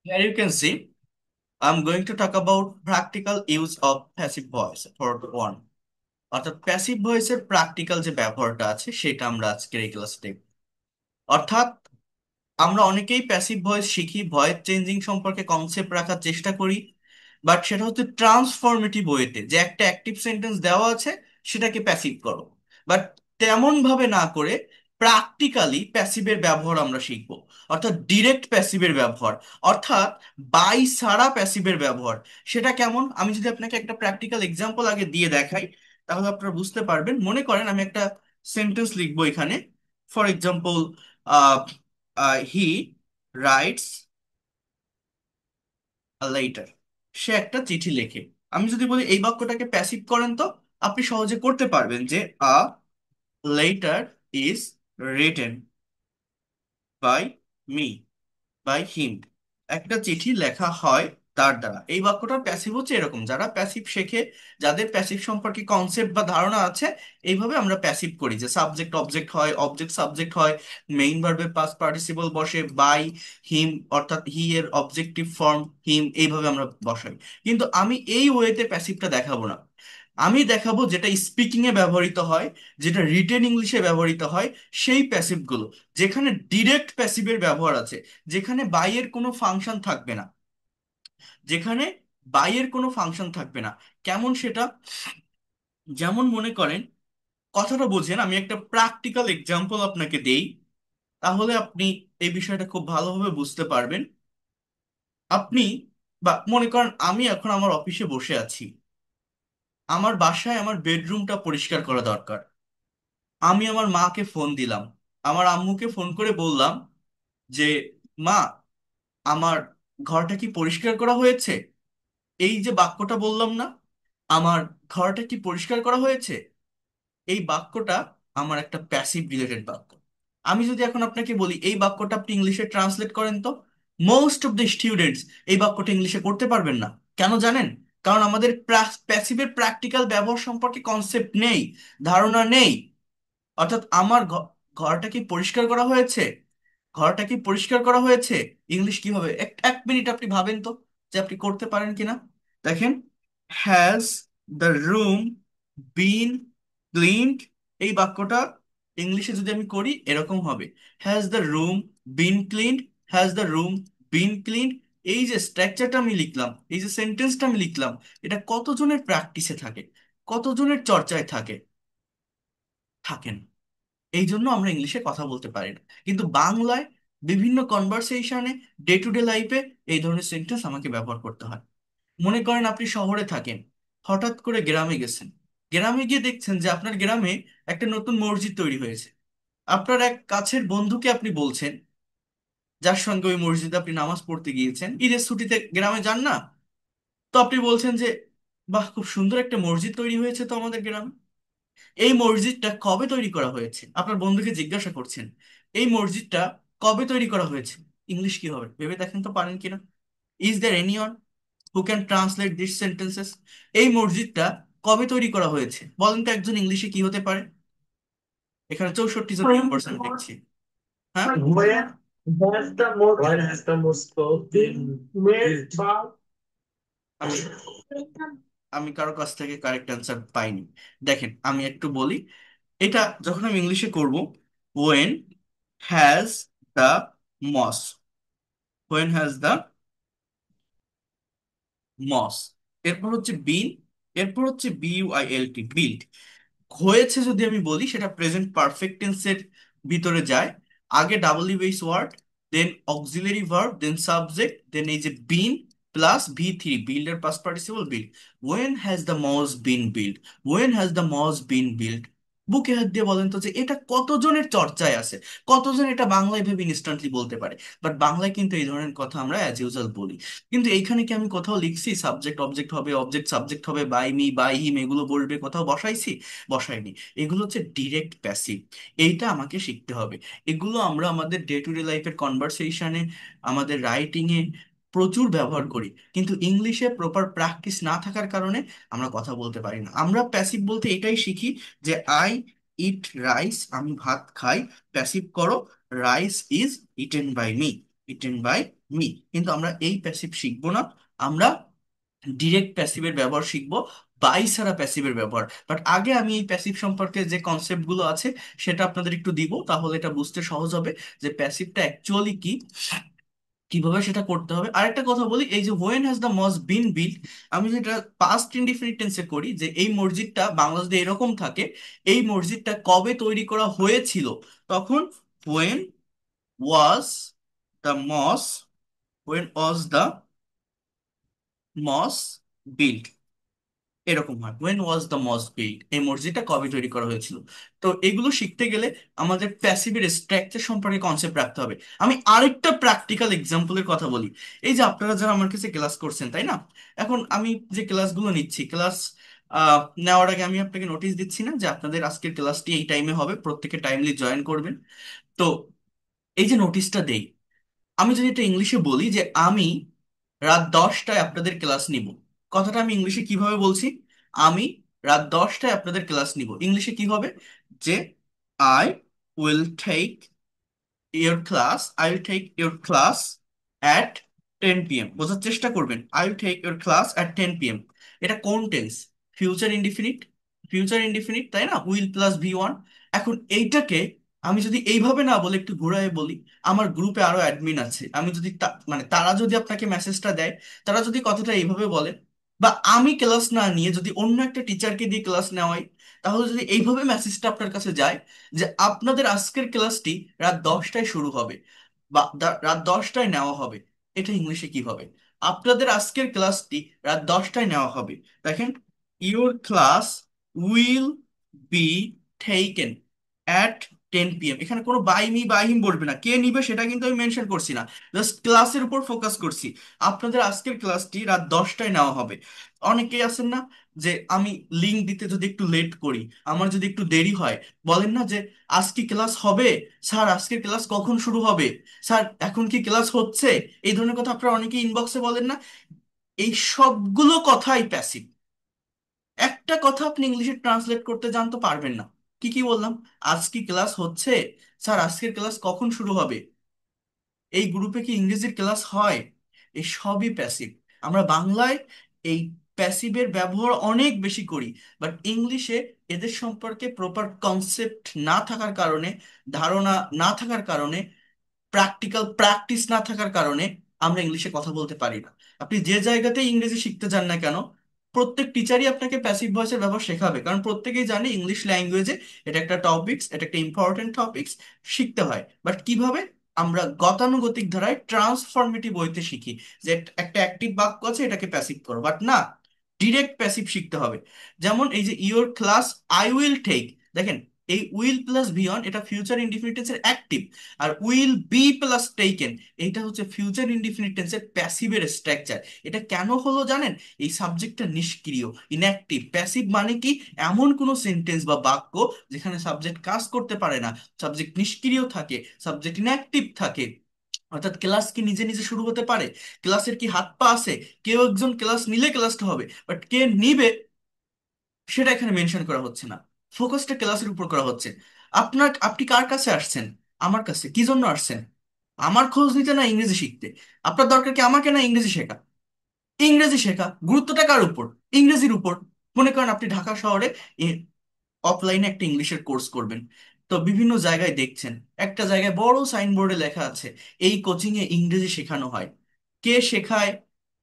Here you can see I'm going to talk about practical use of passive voice for one. অর্থাৎ passive ভয়েসের practical যে ব্যবহারটা আছে সেটা আমরা আজকের এই ক্লাসে দেখব। অর্থাৎ আমরা অনেকেই প্যাসিভ ভয়েস শিখি, ভয়েস চেঞ্জিং সম্পর্কে কনসেপ্ট রাখার চেষ্টা করি, বাট সেটা হচ্ছে ট্রান্সফরমেটিভ ওয়েতে, যে একটা অ্যাক্টিভ সেন্টেন্স দেওয়া আছে সেটাকে প্যাসিভ করো, বাট তেমন ভাবে না করে প্র্যাকটিক্যালি প্যাসিভের ব্যবহার আমরা শিখবো। অর্থাৎ ডিরেক্ট প্যাসিভের ব্যবহার, অর্থাৎ বাই সারা প্যাসিভের ব্যবহার। সেটা কেমন, আমি যদি আপনাকে একটা প্র্যাকটিক্যাল এক্সাম্পল আগে দিয়ে দেখাই তাহলে আপনারা বুঝতে পারবেন। মনে করেন আমি একটা সেন্টেন্স লিখবো এখানে। For example, he writes letter. সে একটা চিঠি লেখে। আমি যদি বলি এই বাক্যটাকে প্যাসিভ করেন, তো আপনি সহজে করতে পারবেন যে a letter is written by me, by him. একটা চিঠি লেখা হয় তার দ্বারা। এই বাক্যটার প্যাসিভ হচ্ছে এরকম, যারা প্যাসিভ শেখে, যাদের প্যাসিভ সম্পর্কে কনসেপ্ট বা ধারণা আছে, এইভাবে আমরা প্যাসিভ করি যে সাবজেক্ট অবজেক্ট হয়, অবজেক্ট সাবজেক্ট হয়, মেইন ভার্বের পাস্ট পার্টিসিপল বসে, বাই হিম অর্থাৎ হি এর অবজেক্টিভ ফর্ম হিম, এইভাবে আমরা বসাই। কিন্তু আমি এই ওয়েতে প্যাসিভটা দেখাবো না। আমি দেখাবো যেটা স্পিকিং এ ব্যবহৃত হয়, যেটা রিটেন ইংলিশে ব্যবহৃত হয়, সেই প্যাসিভ গুলো, যেখানে ডিরেক্ট প্যাসিভের ব্যবহার আছে, যেখানে বাইয়ের কোনো ফাংশন থাকবে না, যেখানে বাইয়ের কোনো ফাংশন থাকবে না। কেমন সেটা? যেমন মনে করেন, কথাটা বোঝেন, আমি একটা প্র্যাকটিক্যাল এক্সাম্পল আপনাকে দেই, তাহলে আপনি এই বিষয়টা খুব ভালোভাবে বুঝতে পারবেন। আপনি বা মনে করেন আমি এখন আমার অফিসে বসে আছি, আমার বাসায় আমার বেডরুমটা পরিষ্কার করা দরকার। আমি আমার মাকে ফোন দিলাম, আমার আম্মুকে ফোন করে বললাম যে মা, আমার ঘরটা কি পরিষ্কার করা হয়েছে? এই যে বাক্যটা বললাম না, আমার ঘরটা কি পরিষ্কার করা হয়েছে, এই বাক্যটা আমার একটা প্যাসিভ রিলেটেড বাক্য। আমি যদি এখন আপনাকে বলি এই বাক্যটা আপনি ইংলিশে ট্রান্সলেট করেন, তো মোস্ট অফ দ্য স্টুডেন্টস এই বাক্যটা ইংলিশে করতে পারবেন না। কেন জানেন? কারণ আমাদের প্যাসিভের প্র্যাকটিক্যাল ব্যবহার সম্পর্কে কনসেপ্ট নেই, ধারণা নেই। অর্থাৎ আমার ঘরটা কি পরিষ্কার করা হয়েছে, ঘরটা কি পরিষ্কার করা হয়েছে, ইংলিশ কি হবে? এক এক মিনিট আপনি ভাবেন তো যে আপনি করতে পারেন কিনা। দেখেন, has the room been cleaned, এই বাক্যটা ইংলিশে যদি আমি করি এরকম হবে, has the room been cleaned, has the room been cleaned. এই যে স্ট্রাকচারটা আমি লিখলাম, এই যে সেন্টেন্সটা আমি লিখলাম, এটা কতজনের প্র্যাকটিসে থাকে, কতজনের চর্চায় থাকে? থাকেন। এই জন্য আমরা ইংলিশে কথা বলতে পারি না। কিন্তু বাংলায় বিভিন্ন কনভারসেশনে, ডে টু ডে লাইফে এই ধরনের সেন্টেন্স আমাকে ব্যবহার করতে হয়। মনে করেন আপনি শহরে থাকেন, হঠাৎ করে গ্রামে গেছেন, গ্রামে গিয়ে দেখছেন যে আপনার গ্রামে একটা নতুন মসজিদ তৈরি হয়েছে। আপনার এক কাছের বন্ধুকে আপনি বলছেন, যার সঙ্গে ওই মসজিদে আপনি নামাজ পড়তে গিয়েছেন, ঈদের ছুটিতে গ্রামে যান না, তো আপনি বলছেন যে বাহ, খুব সুন্দর একটা মসজিদ তৈরি হয়েছে তো আমাদের গ্রামে। এই মসজিদটা কবে তৈরি করা হয়েছে? আপনার বন্ধুকে জিজ্ঞাসা করছেন এই মসজিদটা কবে তৈরি করা হয়েছে। ইংলিশ কি হবে ভেবে দেখেন তো, পারেন কিনা? Is there anyone who can translate this sentences? এই মসজিদটা কবে তৈরি করা হয়েছে, বলেন তো একজন ইংলিশে কি হতে পারে? এখানে 64% দেখছি। হ্যাঁ, Where has the Moscow been made by? আমি আমি কারো কাছ থেকে কারেক্ট অ্যান্সার পাইনি। দেখেন আমি একটু বলি, এটা যখন আমি ইংলিশে করব, Owen has the moss, Owen has the moss, এরপর হচ্ছে বিন, এরপর হচ্ছে বিইউআইএলটি, বিল্ড। হয়েছে যদি আমি বলি সেটা প্রেজেন্ট পারফেক্ট টেন্সের ভিতরে যায়। আগে double base word, then auxiliary verb, then subject, then এই যে বিন প্লাস ভি3, বিল্ডের past participle build. Owen has the moss been build, Owen has the moss been build. বুকে হাত দিয়ে বলেন তো যে এটা কতজনের চর্চায় আছে, কতজন এটা বাংলায় ভেবে ইনস্ট্যান্টলি বলতে পারে। বাট বাংলায় কিন্তু এই ধরনের কথা আমরা অ্যাজ ইউজুয়াল বলি। কিন্তু এইখানে কি আমি কোথাও লিখছি সাবজেক্ট অবজেক্ট হবে, অবজেক্ট সাবজেক্ট হবে, বাই মি বাই হিম এগুলো বলবে, কোথাও বসাইছি? বসাইনি। এগুলো হচ্ছে ডিরেক্ট প্যাসিভ। এইটা আমাকে শিখতে হবে। এগুলো আমরা আমাদের ডে টু ডে লাইফের কনভারসেশনে, আমাদের রাইটিং এ প্রচুর ব্যবহার করি, কিন্তু ইংলিশে প্রপার প্র্যাকটিস না থাকার কারণে আমরা কথা বলতে পারি না। আমরা প্যাসিভ বলতে এটাই শিখি যে আই ইট রাইস, আমি ভাত খাই, প্যাসিভ করো rice is eaten by me. Eaten by me. কিন্তু আমরা এই প্যাসিভ শিখবো না, আমরা ডিরেক্ট প্যাসিভের ব্যবহার শিখবো, বাই ছাড়া প্যাসিভের ব্যবহার। বাট আগে আমি এই প্যাসিভ সম্পর্কে যে কনসেপ্ট গুলো আছে সেটা আপনাদের একটু দিব, তাহলে এটা বুঝতে সহজ হবে যে প্যাসিভটা অ্যাকচুয়ালি কি, কিভাবে সেটা করতে হবে। আরেকটা কথা বলি, এই যে হোয়েন হ্যাজ দ্য মসজিদ বিন বিল্ট, আমি যেটা পাস্ট ইনডিফিনিট টেন্সে করি যে এই মসজিদটা বাংলা যদি এরকম থাকে, এই মসজিদটা কবে তৈরি করা হয়েছিল, তখন when was the moss when was the moss built, এরকম হয় হোয়েন ওয়াজ দ্য মসজিদ বিল্ট, এই মসজিদটা কবে তৈরি করা হয়েছিল। তো এগুলো শিখতে গেলে আমাদের প্যাসিভের স্ট্রাকচার সম্পর্কে কনসেপ্ট রাখতে হবে। আমি আরেকটা প্র্যাকটিক্যাল এক্সাম্পলের কথা বলি। এই যে আপনারা যারা আমার কাছে ক্লাস করছেন, তাই না, এখন আমি যে ক্লাসগুলো নিচ্ছি, ক্লাস নেওয়ার আগে আমি আপনাকে নোটিশ দিচ্ছি না যে আপনাদের আজকের ক্লাসটি এই টাইমে হবে, প্রত্যেকে টাইমলি জয়েন করবেন। তো এই যে নোটিশটা দেই, আমি যদি এটা ইংলিশে বলি যে আমি রাত 10টায় আপনাদের ক্লাস নিব, কথাটা আমি ইংলিশে কিভাবে বলছি? আমি রাত 10টায় আপনাদের ক্লাস নিব, ইংলিশে কি হবে? যে I will take your class at 10 p.m. বোঝার চেষ্টা করবেন, I will take your class at 10 p.m. এটা কোন tense? Future indefinite. Future indefinite, তাই না, উইল প্লাস ভি ওয়ান। এখন এইটাকে আমি যদি এইভাবে না বলে একটু ঘুরায় বলি, আমার গ্রুপে আরো অ্যাডমিন আছে, আমি যদি মানে তারা যদি আপনাকে মেসেজটা দেয়, তারা যদি কথাটা এইভাবে বলে, বা আমি ক্লাস না নিয়ে যদি অন্য একটা টিচারকে দিয়ে ক্লাস নেওয়াই, তাহলে যদি এইভাবে মেসেজটা আপনার কাছে যায় যে আপনাদের আজকের ক্লাসটি রাত 10টায় শুরু হবে, বা রাত 10টায় নেওয়া হবে, এটা ইংলিশে কি হবে? আপনাদের আজকের ক্লাসটি রাত 10টায় নেওয়া হবে। দেখেন, your class will be taken at 10 p.m. এখানে কোনো বাই মি বাই হিম বলবে না, কে নিবে সেটা কিন্তু আমি মেনশন করছি না, জাস্ট ক্লাসের উপর ফোকাস করছি। আপনাদের আজকের ক্লাসটি রাত 10টায় নেওয়া হবে। অনেকেই আছেন না যে আমি লিঙ্ক দিতে যদি একটু লেট করি, আমার যদি একটু দেরি হয়, বলেন না যে আজকে ক্লাস হবে, স্যার আজকের ক্লাস কখন শুরু হবে, স্যার এখন কি ক্লাস হচ্ছে, এই ধরনের কথা আপনারা অনেকেই ইনবক্সে বলেন না। এই সবগুলো কথাই প্যাসিভ। একটা কথা আপনি ইংলিশে ট্রান্সলেট করতে জানতে পারবেন না। কি কি বললাম? আজ কি ক্লাস হচ্ছে, স্যার আজকের ক্লাস কখন শুরু হবে, এই গ্রুপে কি ইংরেজির ক্লাস হয়, এই সবই প্যাসিভ। আমরা বাংলায় এই প্যাসিভের ব্যবহার অনেক বেশি করি, বাট ইংলিশে এদের সম্পর্কে প্রপার কনসেপ্ট না থাকার কারণে, ধারণা না থাকার কারণে, প্র্যাকটিক্যাল প্র্যাকটিস না থাকার কারণে আমরা ইংলিশে কথা বলতে পারি না। আপনি যে জায়গাতেই ইংরেজি শিখতে যান না কেন, প্রত্যেক টিচারই আপনাকে প্যাসিভ ভয়েসের ব্যবহার শেখাবে, কারণ প্রত্যেকেই জানে ইংলিশ ল্যাঙ্গুয়েজে এটা একটা টপিকস, এটা একটা ইম্পর্টেন্ট টপিকস, শিখতে হয়। বাট কিভাবে? আমরা গতানুগতিক ধারায় ট্রান্সফরমেটিভ ওয়েতে শিখি, যে একটা অ্যাক্টিভ বাক্য আছে, এটাকে প্যাসিভ করো, বাট না, ডিরেক্ট প্যাসিভ শিখতে হবে। যেমন এই যে your class I will take, দেখেন এই উইল প্লাস ভি অন এটা ফিউচার ইনডিফিনিট টেন্সের অ্যাক্টিভ, আর উইল বি প্লাস টেকেন এইটা হচ্ছে ফিউচার ইনডিফিনিট টেন্সের প্যাসিভের স্ট্রাকচার। এটা কেন হলো জানেন? এই সাবজেক্টটা নিষ্ক্রিয়, ইনঅ্যাক্টিভ। প্যাসিভ মানে কি? এমন কোনো সেন্টেন্স বা বাক্য যেখানে সাবজেক্ট কাজ করতে পারে না, সাবজেক্ট নিষ্ক্রিয় থাকে, সাবজেক্ট ইনঅ্যাক্টিভ থাকে। অর্থাৎ ক্লাস কি নিজে নিজে শুরু হতে পারে? ক্লাসের কি হাত পা আছে? কেউ একজন ক্লাস নিলে ক্লাসটা হবে, বাট কে নিবে সেটা এখানে মেনশন করা হচ্ছে না। ফোকাসটা ক্লাসের উপর করা হচ্ছে। আপনি কার কাছে আসছেন? আমার কাছে। কি জন্য আসছেন? আমার খোঁজ নিতে, না ইংরেজি শিখতে? আপনার দরকার কি আমাকে, না ইংরেজি শেখা? ইংরেজি শেখা। গুরুত্বটা কার উপর? ইংরেজির উপর। মনে করেন আপনি ঢাকা শহরে অফলাইনে একটা ইংলিশের কোর্স করবেন, তো বিভিন্ন জায়গায় দেখছেন একটা জায়গায় বড় সাইনবোর্ডে লেখা আছে এই কোচিং এ ইংরেজি শেখানো হয়। কে শেখায়?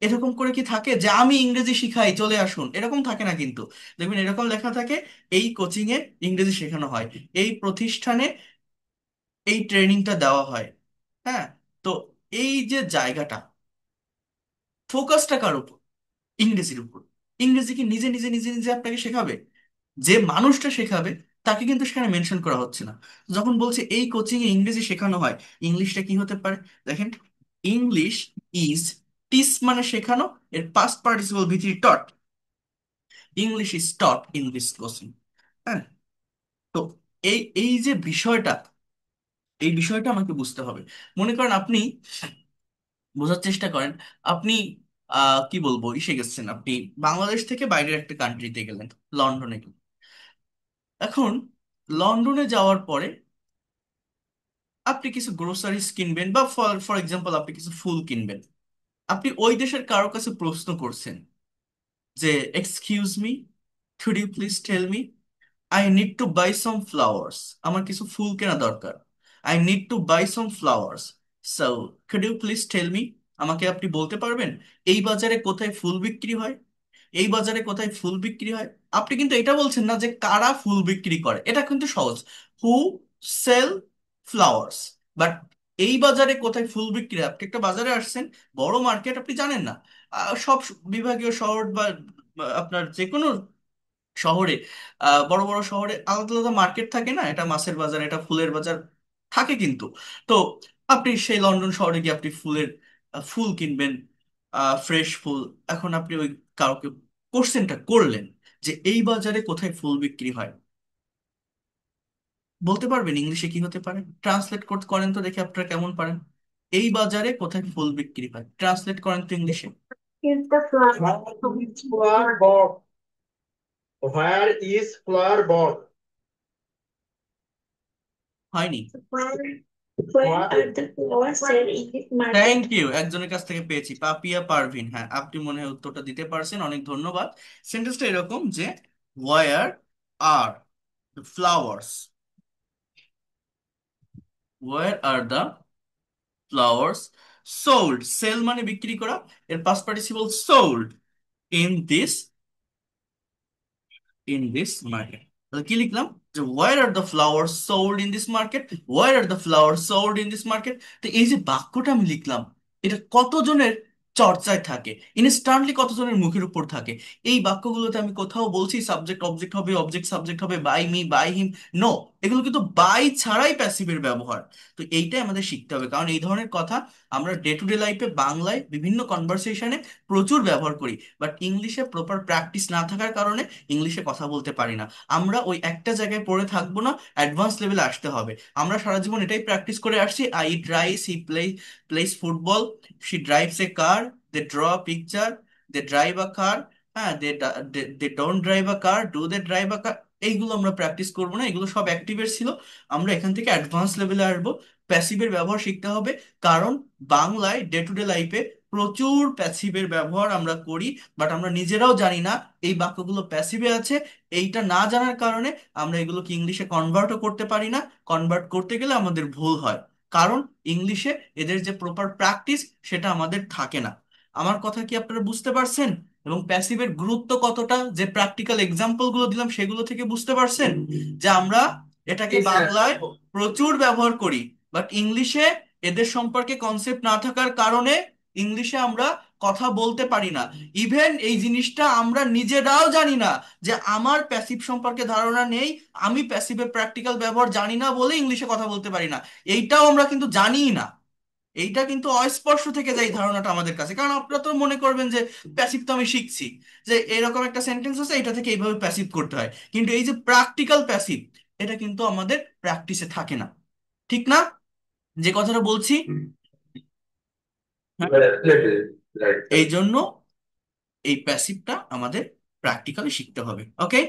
এরকম করে কি থাকে যে আমি ইংরেজি শিখাই চলে আসুন? এরকম থাকে না কিন্তু। দেখবেন এরকম লেখা থাকে এই কোচিং এ ইংরেজি শেখানো হয়, এই প্রতিষ্ঠানে এই ট্রেনিংটা দেওয়া হয়। হ্যাঁ। তো এই যে জায়গাটা, ফোকাসটা কার উপর? ইংরেজির উপর। ইংরেজি কি নিজে নিজে নিজে নিজে আপনাকে শেখাবে? যে মানুষটা শেখাবে তাকে কিন্তু সেখানে মেনশন করা হচ্ছে না। যখন বলছে এই কোচিং এ ইংরেজি শেখানো হয়, ইংলিশটা কি হতে পারে? দেখেন, ইংলিশ ইজ, টিস মানে শেখানো, এর পাস্ট পার্টিসিপল ভিত্তি taught, English is taught in this coaching. হ্যাঁ। তো এই যে বিষয়টা, এই বিষয়টা আমাকে বুঝতে হবে। মনে করেন আপনি বোঝার চেষ্টা করেন, আপনি কি বলবো, ইসে গেছেন, আপনি বাংলাদেশ থেকে বাইরের একটা কান্ট্রিতে গেলেন, লন্ডনে গেলেন। এখন লন্ডনে যাওয়ার পরে আপনি কিছু গ্রোসারিজ কিনবেন বা ফর ফর এক্সাম্পল আপনি কিছু ফুল কিনবেন। আপনি ওই দেশের কারোর কাছে প্রশ্ন করছেন যে excuse me, could you please tell me, I need to buy some flowers, আমার কিছু ফুল কেনা দরকার। I need to buy some flowers, so could you please tell me, আমাকে আপনি বলতে পারবেন এই বাজারে কোথায় ফুল বিক্রি হয়, এই বাজারে কোথায় ফুল বিক্রি হয়। আপনি কিন্তু এটা বলছেন না যে কারা ফুল বিক্রি করে, এটা কিন্তু সহজ, হু সেল ফ্লাওয়ার্স। বাট এই বাজারে কোথায় ফুল বিক্রি হয়, আপনি একটা বাজারে আসছেন, বড় মার্কেট, আপনি জানেন না। সব বিভাগীয় শহর বা আপনার যে কোনো শহরে, বড় বড় শহরে আলাদা আলাদা মার্কেট থাকে না, এটা মাছের বাজার, এটা ফুলের বাজার থাকে কিন্তু। তো আপনি সেই লন্ডন শহরে গিয়ে আপনি ফুল কিনবেন, ফ্রেশ ফুল। এখন আপনি ওই কাউকে কোশ্চেনটা করলেন যে এই বাজারে কোথায় ফুল বিক্রি হয়, বলতে পারবেন ইংলিশে কি হতে পারে? ট্রান্সলেট করতে করেন তো দেখি আপনারা কেমন পারেন। এই বাজারে কোথায় ফুল বিক্রি হয়, ট্রান্সলেট করেন তো ইংলিশে। Is the flower? Where is flower bought? Where is flower bought? হয়নি? Where, where are the flowers sold in this thank market? You, একজনের কাছ থেকে পেয়েছি, পাপিয়া পারভিন, হ্যাঁ আপনি মনে হয় উত্তরটা দিতে পারছেন, অনেক ধন্যবাদ। সেন্টেন্সটা এরকম যে where are the flowers, where are the flowers sold, sell মানে বিক্রি করা, এর past participle sold, in this market. তাহলে কি লিখলাম যে where are the flowers sold in this market, where are the flowers sold in this market. তো এই যে বাক্যটা আমি লিখলাম, এটা কতজনের চর্চায় থাকে, ইনস্ট্যান্টলি কতজনের মুখের উপর থাকে। এই বাক্যগুলোতে আমি কোথাও বলছি সাবজেক্ট অবজেক্ট হবে, অবজেক্ট সাবজেক্ট হবে, by me by him, no, এগুলো কিন্তু বাই ছাড়াই প্যাসিভের ব্যবহার। তো এইটাই আমাদের শিখতে হবে, কারণ এই ধরনের কথা আমরা ডে টু ডে লাইফে বাংলায় বিভিন্ন কনভারসেশনে প্রচুর ব্যবহার করি, বাট ইংলিশে প্রপার প্র্যাকটিস না থাকার কারণে ইংলিশে কথা বলতে পারি না। আমরা ওই একটা জায়গায় পড়ে থাকবো না, অ্যাডভান্স লেভেলে আসতে হবে। আমরা সারা জীবন এটাই প্র্যাকটিস করে আসছি, I eat rice, he plays football, she drives a car, they draw picture, they drive a car, হ্যাঁ they don't drive a car, do they drive a car. এইগুলো আমরা প্র্যাকটিস করবো না, এগুলো সব অ্যাক্টিভের ছিল। আমরা এখান থেকে অ্যাডভান্স লেভেলে আসবো, প্যাসিভের ব্যবহার শিখতে হবে। কারণ বাংলায় ডে টু ডে লাইফে প্রচুর প্যাসিভের ব্যবহার আমরা করি, বাট আমরা নিজেরাও জানি না এই বাক্যগুলো প্যাসিভে আছে। এইটা না জানার কারণে আমরা এগুলোকে ইংলিশে কনভার্টও করতে পারি না, কনভার্ট করতে গেলে আমাদের ভুল হয়, কারণ ইংলিশে এদের যে প্রপার প্র্যাকটিস সেটা আমাদের থাকে না। আমার কথা কি আপনারা বুঝতে পারছেন? এবং প্যাসিভের গুরুত্ব কতটা যে প্র্যাকটিক্যাল এক্সাম্পল গুলো দিলাম সেগুলো থেকে বুঝতে পারছেন যে আমরা এটাকে Yes, sir. বাংলায় প্রচুর ব্যবহার করি, বাট ইংলিশে এদের সম্পর্কে কনসেপ্ট না থাকার কারণে ইংলিশে আমরা কথা বলতে পারি না। ইভেন এই জিনিসটা আমরা নিজেরাও জানি না যে আমার প্যাসিভ সম্পর্কে ধারণা নেই, আমি প্যাসিভের প্র্যাকটিক্যাল ব্যবহার জানি না বলে ইংলিশে কথা বলতে পারি না। এইটাও আমরা কিন্তু জানিই না, এইটা কিন্তু অস্পষ্ট থেকে যায় এই ধারণাটা আমাদের কাছে। কারণ আপনারা তো মনে করবেন যে প্যাসিভ তো আমি শিখছি, যে এরকম একটা সেন্টেন্স আছে এটা থেকে এইভাবে প্যাসিভ করতে হয়, কিন্তু এই যে প্র্যাকটিক্যাল প্যাসিভ, এটা কিন্তু আমাদের প্র্যাকটিসে থাকে না, ঠিক না যে কথাটা বলছি? হ্যাঁ, Definitely. Right. এই জন্য এই প্যাসিভটা আমাদের প্র্যাকটিক্যালি শিখতে হবে, ওকে?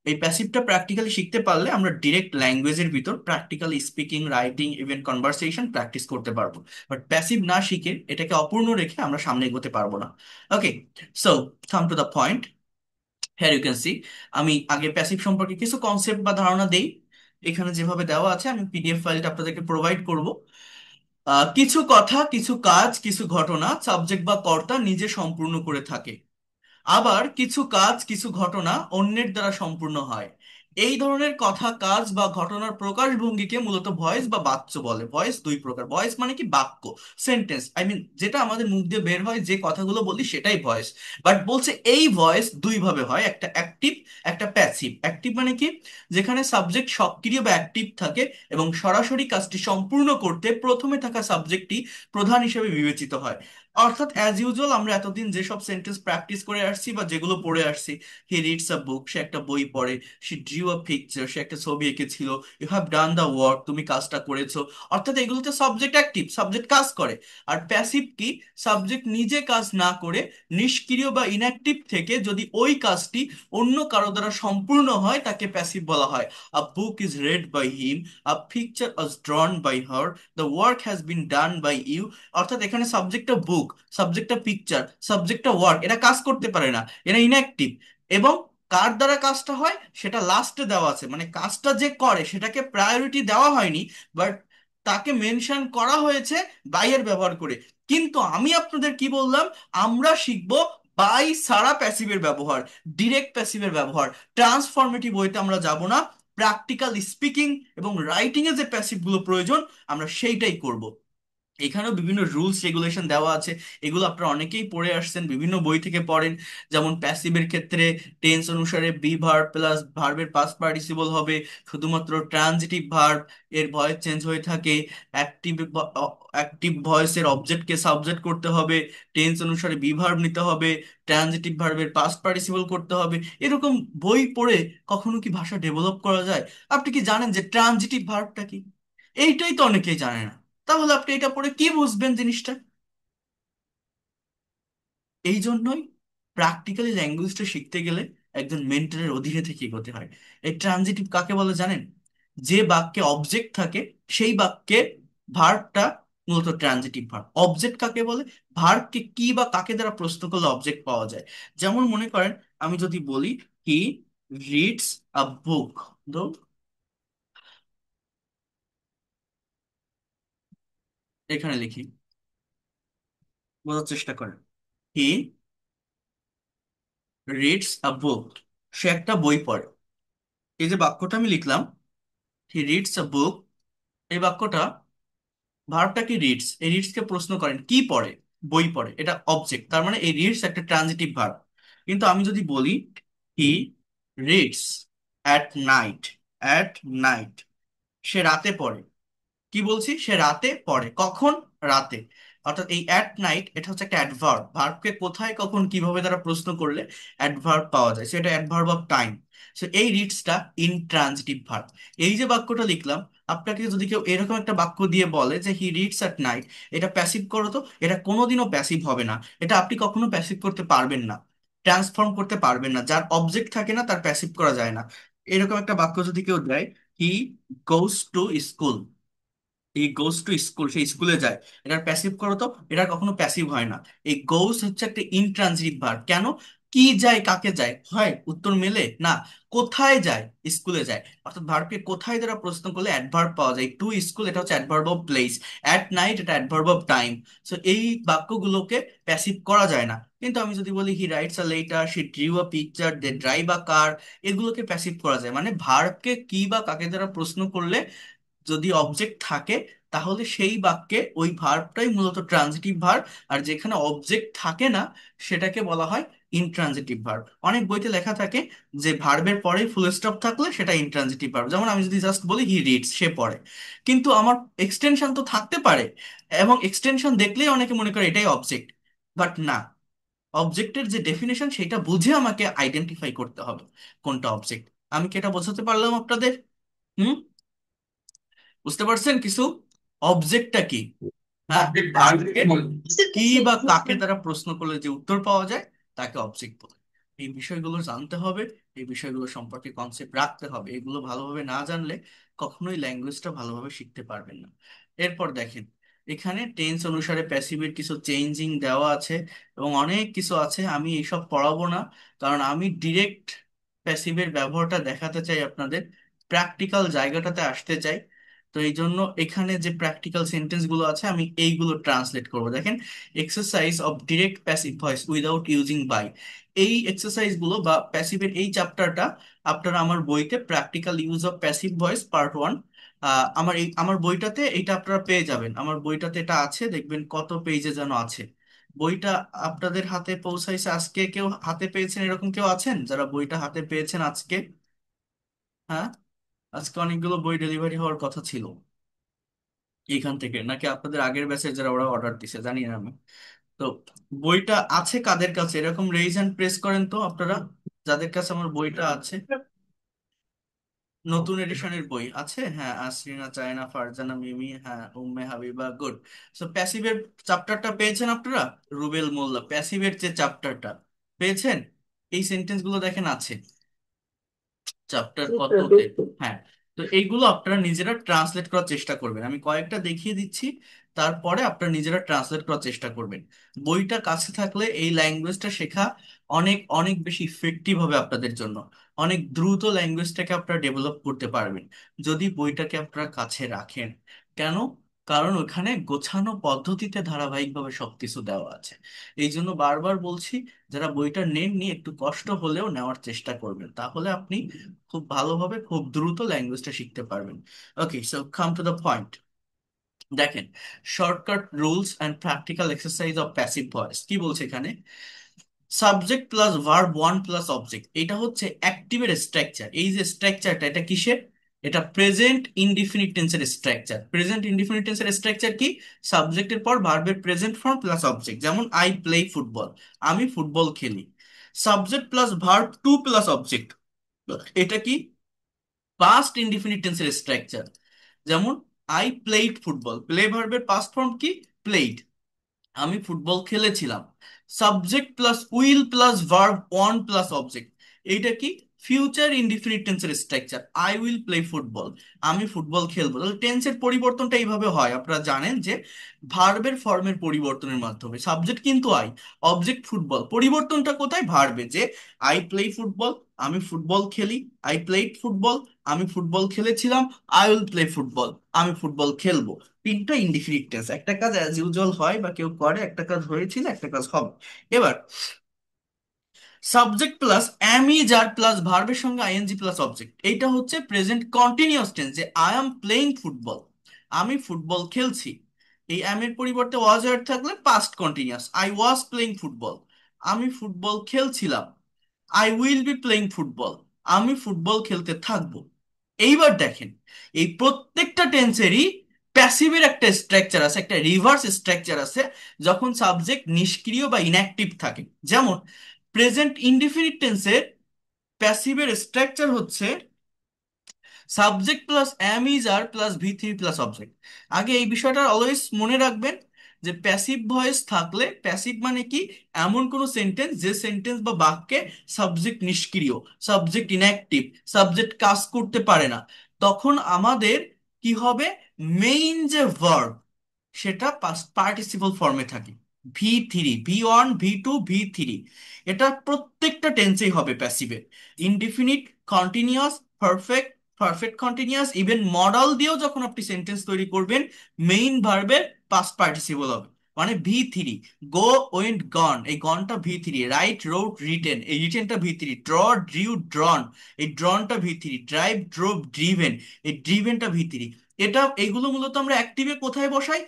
এই প্যাসিভটা প্র্যাকটিক্যালি শিখতে পারলে আমরা ডিরেক্ট ল্যাঙ্গুয়েজের ভিতর practically speaking, writing, even conversation practice করতে পারবো। বাট প্যাসিভ না শিখে এটাকে অপূর্ণ রেখে আমরা সামনে এগোতে পারবো না। Okay, so come to the point, here you can see. আমি আগে প্যাসিভ সম্পর্কে কিছু কনসেপ্ট বা ধারণা দেই, এখানে যেভাবে দেওয়া আছে আমি পিডিএফ ফাইলটা আপনাদেরকে প্রোভাইড করব। কিছু কথা, কিছু কাজ, কিছু ঘটনা সাবজেক্ট বা কর্তা নিজে সম্পূর্ণ করে থাকে, আবার কিছু কাজ কিছু ঘটনা অন্যের দ্বারা সম্পূর্ণ হয়। এই ধরনের কথা, কাজ বা ঘটনার প্রকাশভঙ্গিকে মূলত ভয়েস বা বাচ্য বলে। ভয়েস দুই প্রকার, ভয়েস মানে কি বাক্য, সেন্টেন্স, আই মিন যেটা আমাদের মুখ দিয়ে বের হয়, যে কথাগুলো বলি সেটাই ভয়েস। বাট বলছে এই ভয়েস দুই ভাবে হয়, একটা অ্যাক্টিভ, একটা প্যাসিভ। অ্যাক্টিভ মানে কি, যেখানে সাবজেক্ট সক্রিয় বা অ্যাক্টিভ থাকে এবং সরাসরি কাজটি সম্পূর্ণ করতে প্রথমে থাকা সাবজেক্টটি প্রধান হিসেবে বিবেচিত হয়। অর্থাৎ অ্যাজ ইউজুয়াল আমরা এতদিন যেসব সেন্টেন্স প্র্যাকটিস করে আসছি বা যেগুলো পড়ে আসছি, হি রিডস আ বুক, সে একটা বই পড়ে, সি ড্রিউ আ পিকচার, সে একটা ছবি এঁকেছিল, you have done the work, তুমি কাজটা করেছো। অর্থাৎ এগুলোতে সাবজেক্ট অ্যাক্টিভ, সাবজেক্ট কাজ করে। আর প্যাসিভ কি? সাবজেক্ট নিজে কাজ না করে নিষ্ক্রিয় বা ইনঅ্যাক্টিভ থেকে যদি ওই কাজটি অন্য কারো দ্বারা সম্পূর্ণ হয় তাকে প্যাসিভ বলা হয়। A book is read by him, a picture was drawn by her, the work has been done by you. অর্থাৎ এখানে সাবজেক্টটা বুক, সাবজেক্টটা পিকচার, সাবজেক্টটা ওয়ার্ক, এরা কাজ করতে পারে না, এরা ইনঅ্যাক্টিভ। এবং কার দ্বারা কাজটা হয় সেটা লাস্টে দেওয়া আছে, মানে কাজটা যে করে সেটাকে প্রায়োরিটি দেওয়া হয়নি, বাট তাকে মেনশন করা হয়েছে বাইয়ের ব্যবহার করে। কিন্তু আমি আপনাদের কি বললাম, আমরা শিখবো বাই ছাড়া প্যাসিভের ব্যবহার, ডিরেক্ট প্যাসিভের ব্যবহার। ট্রান্সফরমেটিভ বইতে আমরা যাব না, প্র্যাকটিক্যাল স্পিকিং এবং রাইটিং এ যে প্যাসিভ গুলো প্রয়োজন আমরা সেইটাই করব। এখানেও বিভিন্ন রুলস রেগুলেশন দেওয়া আছে, এগুলো আপনারা অনেকেই পড়ে আসছেন, বিভিন্ন বই থেকে পড়েন। যেমন প্যাসিভের ক্ষেত্রে টেন্স অনুসারে বি ভার্ব প্লাস ভার্বের পাস্ট পার্টিসিপল হবে, শুধুমাত্র ট্রানজিটিভ ভার্ব এর ভয়েস চেঞ্জ হয়ে থাকে, অ্যাক্টিভ অ্যাক্টিভ ভয়েসের অবজেক্টকে সাবজেক্ট করতে হবে, টেন্স অনুসারে বি ভার্ব নিতে হবে, ট্রানজিটিভ ভার্বের পাস্ট পার্টিসিপল করতে হবে। এরকম বই পড়ে কখনো কি ভাষা ডেভেলপ করা যায়? আপনি কি জানেন যে ট্রানজিটিভ ভার্বটা কি? এইটাই তো অনেকেই জানে না। তাহলে আপনি এটা পড়ে কি বুঝবেন জিনিসটা? এই জন্যই প্র্যাকটিক্যালি ল্যাঙ্গুয়েজটা শিখতে গেলে একজন মেন্টরের অধীনে থেকে এগোতে হয়। এই ট্রানজিটিভ কাকে বলে জানেন? যে বাক্যে অবজেক্ট থাকে সেই বাক্যে ভার্বটা মূলত ট্রানজিটিভ ভার্ব। অবজেক্ট কাকে বলে? ভার্বকে কি বা কাকে দ্বারা প্রশ্ন করলে অবজেক্ট পাওয়া যায়। যেমন মনে করেন, আমি যদি বলি হি রিডস আ বুক, তো এখানে লিখি, বোঝার চেষ্টা করেন। হি রিডস আ বুক, সে একটা বই পড়ে। এই যে বাক্যটা আমি লিখলাম, হি রিডস আ বুক, এই বাক্যটা ভার্বটা কি রিডস, এই রিডস কে প্রশ্ন করেন কি পড়ে? বই পড়ে, এটা অবজেক্ট, তার মানে এই রিডস একটা ট্রানজিটিভ ভার্ব। কিন্তু আমি যদি বলি he reads at night, at night, সে রাতে পড়ে। কি বলছি? সে রাতে পড়ে। কখন? রাতে। অর্থাৎ এই অ্যাট নাইট এটা হচ্ছে একটা অ্যাডভার্ব, ভার্বকে কোথায় কখন কিভাবে তারা প্রশ্ন করলে অ্যাডভার্ব পাওয়া যায়, সেটা অ্যাডভার্ব অফ টাইম। সো এই রিডসটা ইনট্রানজিটিভ ভার্ব। এই যে বাক্যটা লিখলাম, আপনাকে যদি কেউ এরকম একটা বাক্য দিয়ে বলে যে হি রিডস অ্যাট নাইট, এটা প্যাসিভ করো তো, এটা কোনোদিনও প্যাসিভ হবে না। এটা আপনি কখনো প্যাসিভ করতে পারবেন না, ট্রান্সফর্ম করতে পারবেন না। যার অবজেক্ট থাকে না তার প্যাসিভ করা যায় না। এরকম একটা বাক্য যদি কেউ দেয়, হি গোস টু স্কুল, এই গোস টু স্কুল, সে স্কুলে যায়, এটার প্যাসিভ করো তো, এটা কখনো প্যাসিভ হয় না। এই গোস হচ্ছে একটা ইনট্রানজিটিভ ভার্ব। কেন? কি যায়, কাকে যায়, হয় উত্তর মেলে না, কোথায় যায়? স্কুলে যায়। অর্থাৎ ভার্বকে কোথায় দ্বারা প্রশ্ন করলে অ্যাডভার্ব পাওয়া যায়। টু স্কুল এটা হচ্ছে adverb of place, at night এটা অ্যাডভার্ব অফ টাইম। সো এই বাক্যগুলোকে প্যাসিভ করা যায় না। কিন্তু আমি যদি বলি he writes a letter, she drew a picture, they drive a car, এগুলোকে প্যাসিভ করা যায়। মানে ভার্বকে কি বা কাকে দ্বারা প্রশ্ন করলে যদি অবজেক্ট থাকে তাহলে সেই বাক্যে ওই ভার্বটাই মূলত ট্রানজিটিভ ভার্ব। আর যেখানে অবজেক্ট থাকে না সেটাকে বলা হয় ইনট্রানজিটিভ ভার্ব। অনেক বইতে লেখা থাকে যে ভার্বের পরে ফুল স্টপ থাকলে সেটা ইনট্রানজিটিভ ভার্ব। যেমন আমি যদি জাস্ট বলি হি রিডস, সে পড়ে, কিন্তু আমার এক্সটেনশন তো থাকতে পারে, এবং এক্সটেনশন দেখলেই অনেকে মনে করে এটাই অবজেক্ট। বাট না, অবজেক্টের যে ডেফিনেশন সেটা বুঝে আমাকে আইডেন্টিফাই করতে হবে কোনটা অবজেক্ট। আমি কি এটা বোঝাতে পারলাম আপনাদের? হুম? বুঝতে পারছেন কিছু? অবজেক্টটা কি? হ্যাঁ, আপনি ভার্বকে ট্রানজিটিভ বলেন। কি বা কাকে দ্বারা প্রশ্ন করলে যে উত্তর পাওয়া যায় তাকে অবজেক্ট বলে। এই বিষয়গুলো জানতে হবে, এই বিষয়গুলো সম্পর্কে কনসেপ্ট রাখতে হবে। এগুলো ভালোভাবে না জানলে কখনোই ল্যাঙ্গুয়েজটা ভালোভাবে শিখতে পারবেন না। এরপর দেখেন, এখানে টেন্স অনুসারে প্যাসিভের কিছু চেঞ্জিং দেওয়া আছে এবং অনেক কিছু আছে। আমি এইসব পড়াবো না, কারণ আমি ডিরেক্ট প্যাসিভের ব্যবহারটা দেখাতে চাই আপনাদের, প্র্যাকটিক্যাল জায়গাটাতে আসতে চাই। তো এই জন্য এখানে যে প্র্যাকটিক্যাল সেন্টেন্স গুলো আছে আমি এইগুলো ট্রান্সলেট করবো। দেখেন, exercise of direct passive voice without using by, এই এক্সারসাইজ গুলো বা প্যাসিভের এই চ্যাপ্টারটা আপনারা আমার বইতে practical use of passive voice part one, আমার বইটাতে এটা আপনারা পেয়ে যাবেন। আমার বইটাতে এটা আছে, দেখবেন কত পেজে যেন আছে। বইটা আপনাদের হাতে পৌঁছাইছে আজকে? কেউ হাতে পেয়েছেন এরকম কেউ আছেন যারা বইটা হাতে পেয়েছেন আজকে? হ্যাঁ, আজকে অনেকগুলো বই ডেলিভারি হওয়ার কথা ছিল এইখান থেকে, নাকি আপনাদের আগের ব্যাচে যারা ওরা অর্ডার দিছে জানি না আমি। তো বইটা আছে কাদের কাছে, এরকম রেইজ হ্যান্ড প্রেস করেন তো আপনারা, যাদের কাছে আমার বইটা আছে। নতুন এডিশনের বই আছে, হ্যাঁ, আসরিনা, চায়না, ফারজানা, মিমি, হ্যাঁ, উম্মে হাবিবা, গুড। সো প্যাসিভের চ্যাপ্টারটা পেয়েছেন আপনারা? রুবেল মোল্লা, প্যাসিভের যে চ্যাপ্টারটা পেয়েছেন? এই সেন্টেন্স গুলো দেখেন আছে চ্যাপ্টার কততে। হ্যাঁ, তো এইগুলো আপনারা নিজেরা ট্রান্সলেট করার চেষ্টা করবেন, আমি কয়েকটা দেখিয়ে দিচ্ছি, তারপরে আপনারা নিজেরা ট্রান্সলেট করার চেষ্টা করবেন। বইটা কাছে থাকলে এই ল্যাঙ্গুয়েজটা শেখা অনেক অনেক বেশি ইফেক্টিভ হবে আপনাদের জন্য। অনেক দ্রুত ল্যাঙ্গুয়েজটাকে আপনারা ডেভেলপ করতে পারবেন যদি বইটাকে আপনারা কাছে রাখেন। কেন? কারণ ওখানে গোছানো পদ্ধতিতে ধারাবাহিকভাবে সবকিছু দেওয়া আছে। এই জন্য বারবার বলছি, যারা বইটা নেননি একটু কষ্ট হলেও নেওয়ার চেষ্টা করবেন, তাহলে আপনি খুব ভালোভাবে খুব দ্রুত ল্যাঙ্গুয়েজটা শিখতে পারবেন। Okay, so come to the point. দেখেন, shortcut rules and practical exercise of passive voice কি বলছে এখানে। Subject plus verb one plus object, এটা হচ্ছে অ্যাক্টিভের স্ট্রাকচার। এই যে স্ট্রাকচারটা, এটা কিসের? এটা প্রেজেন্ট ইনডিফিনিট টেন্সের স্ট্রাকচার। প্রেজেন্ট ইনডিফিনিট টেন্সের স্ট্রাকচার কি? সাবজেক্টের পর ভার্বের প্রেজেন্ট ফর্ম প্লাস অবজেক্ট। যেমন আই প্লে ফুটবল, আমি ফুটবল খেলি। Subject plus verb two plus object, এটা কি? পাস্ট ইনডিফিনিট টেন্সের স্ট্রাকচার। যেমন আই প্লেড ফুটবল, প্লে ভার্বের পাস্ট ফর্ম কি? প্লেড। আমি ফুটবল খেলেছিলাম। Subject plus will plus verb one plus object, এইটা কি? ফিউচার ইনডিফিনিট টেন্সের structure. I will play football, আমি ফুটবল খেলবো। তাহলে টেন্সের পরিবর্তনটা এইভাবে হয়, আপনারা জানেন যে ভার্বের ফর্মের পরিবর্তনের মাধ্যমে। সাবজেক্ট কিন্তু আই, অবজেক্ট ফুটবল, পরিবর্তনটা কোথায়? ভার্বে। যে আই প্লে ফুটবল, আমি ফুটবল খেলি। আই প্লেড ফুটবল, আমি ফুটবল খেলেছিলাম। আই উইল প্লে ফুটবল, আমি ফুটবল খেলবো। তিনটা ইনডিফিনিট টেন্স, একটা কাজ অ্যাজ ইউজুয়াল হয় বা কেউ করে, একটা কাজ হয়েছিল, একটা কাজ হবে। এবার সাবজেক্ট প্লাস অ্যামিজার প্লাস ভার্বের সঙ্গে আইএনজি প্লাস অবজেক্ট, এইটা হচ্ছে প্রেজেন্ট কন্টিনিউয়াস টেন্স। যে আই এম প্লেইং ফুটবল, আমি ফুটবল খেলছি। এই অ্যাম এর পরিবর্তে ওয়াজ এর থাকলে past continuous. I was playing football, আমি ফুটবল খেলছিলাম। I will be playing football, আমি ফুটবল খেলতে থাকবো। এইবার দেখেন, এই প্রত্যেকটা টেন্সেরই প্যাসিভের একটা স্ট্রাকচার আছে, একটা রিভার্স স্ট্রাকচার আছে যখন সাবজেক্ট নিষ্ক্রিয় বা ইনঅ্যাক্টিভ থাকে। যেমন প্রেজেন্ট ইনডিফিনিট টেন্সের প্যাসিভের স্ট্রাকচার হচ্ছে subject plus am is are plus V three plus object. আগে এই বিষয়টা অলওয়েজ মনে রাখবেন যে প্যাসিভ ভয়েস থাকলে, প্যাসিভ মানে কি? এমন কোন সেন্টেন্স যে সেন্টেন্স বা বাক্যে সাবজেক্ট নিষ্ক্রিয়, সাবজেক্ট ইনঅ্যাক্টিভ, সাবজেক্ট কাজ করতে পারে না। তখন আমাদের কি হবে? মেইন যে ভার্ব, সেটা পাস্ট পার্টিসিপল ফর্মে থাকে। V three, V one, V two, V three, এটা প্রত্যেকটা টেন্সেই হবে প্যাসিভে। Indefinite, continuous, perfect, perfect continuous, even modal দিয়েও যখন আপনি সেন্টেন্স তৈরি করবেন, মেইন ভার্বের পাস্ট পার্টিসিপল হবে। মানে V three, go, went, gone, এই গনটা V three. Write, wrote, written, এই রিটেনটা V three. Draw, drew, drawn, এই ড্রনটা V three. Drive, drove, driven, এই ড্রিভেনটা ভি থ্রি। এটা এইগুলো মূলত আমরা অ্যাক্টিভে কোথায় বসাই?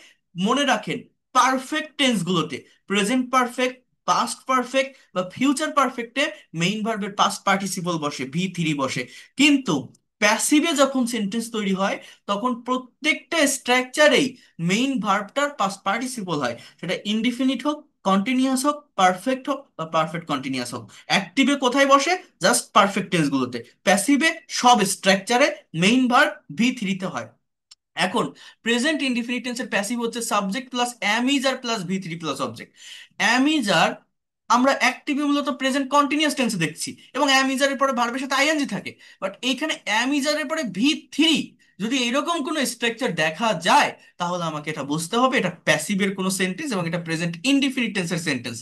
মনে রাখেন, পারফেক্ট টেন্স গুলোতে, প্রেজেন্ট পারফেক্ট, পাস্ট পারফেক্ট বা ফিউচার পারফেক্টে মেইন ভার্বের পাস্ট পার্টিসিপল বসে, ভি থ্রি বসে। কিন্তু প্যাসিভে যখন সেন্টেন্স তৈরি হয়, তখন প্রত্যেকটা স্ট্রাকচারেই মেইন ভার্বটার পাস্ট পার্টিসিপল হয়, সেটা ইনডিফিনিট হোক, কন্টিনিউয়াস হোক, পারফেক্ট হোক বা পারফেক্ট কন্টিনিউয়াস হোক। অ্যাক্টিভে কোথায় বসে? জাস্ট পারফেক্ট টেন্স গুলোতে। প্যাসিভে সব স্ট্রাকচারে মেইন ভার্ব ভি থ্রিতে হয়। এখন প্রেজেন্ট ইনডিফিনিট টেন্সের প্যাসিভ হচ্ছে subject plus am is are plus V three plus object. Am is are আমরা অ্যাক্টিভে মূলত প্রেজেন্ট কন্টিনিউয়াস টেন্সে দেখছি, এবং অ্যাম ইজ এর পরে ভার্বের সাথে আইএনজি থাকে। বাট এইখানে অ্যাম ইজ এর পরে ভি থ্রি, যদি এরকম কোনো স্ট্রাকচার দেখা যায়, তাহলে আমাকে এটা বুঝতে হবে এটা প্যাসিভের কোনো সেন্টেন্স এবং এটা প্রেজেন্ট ইনডিফিনিট টেন্সের সেন্টেন্স।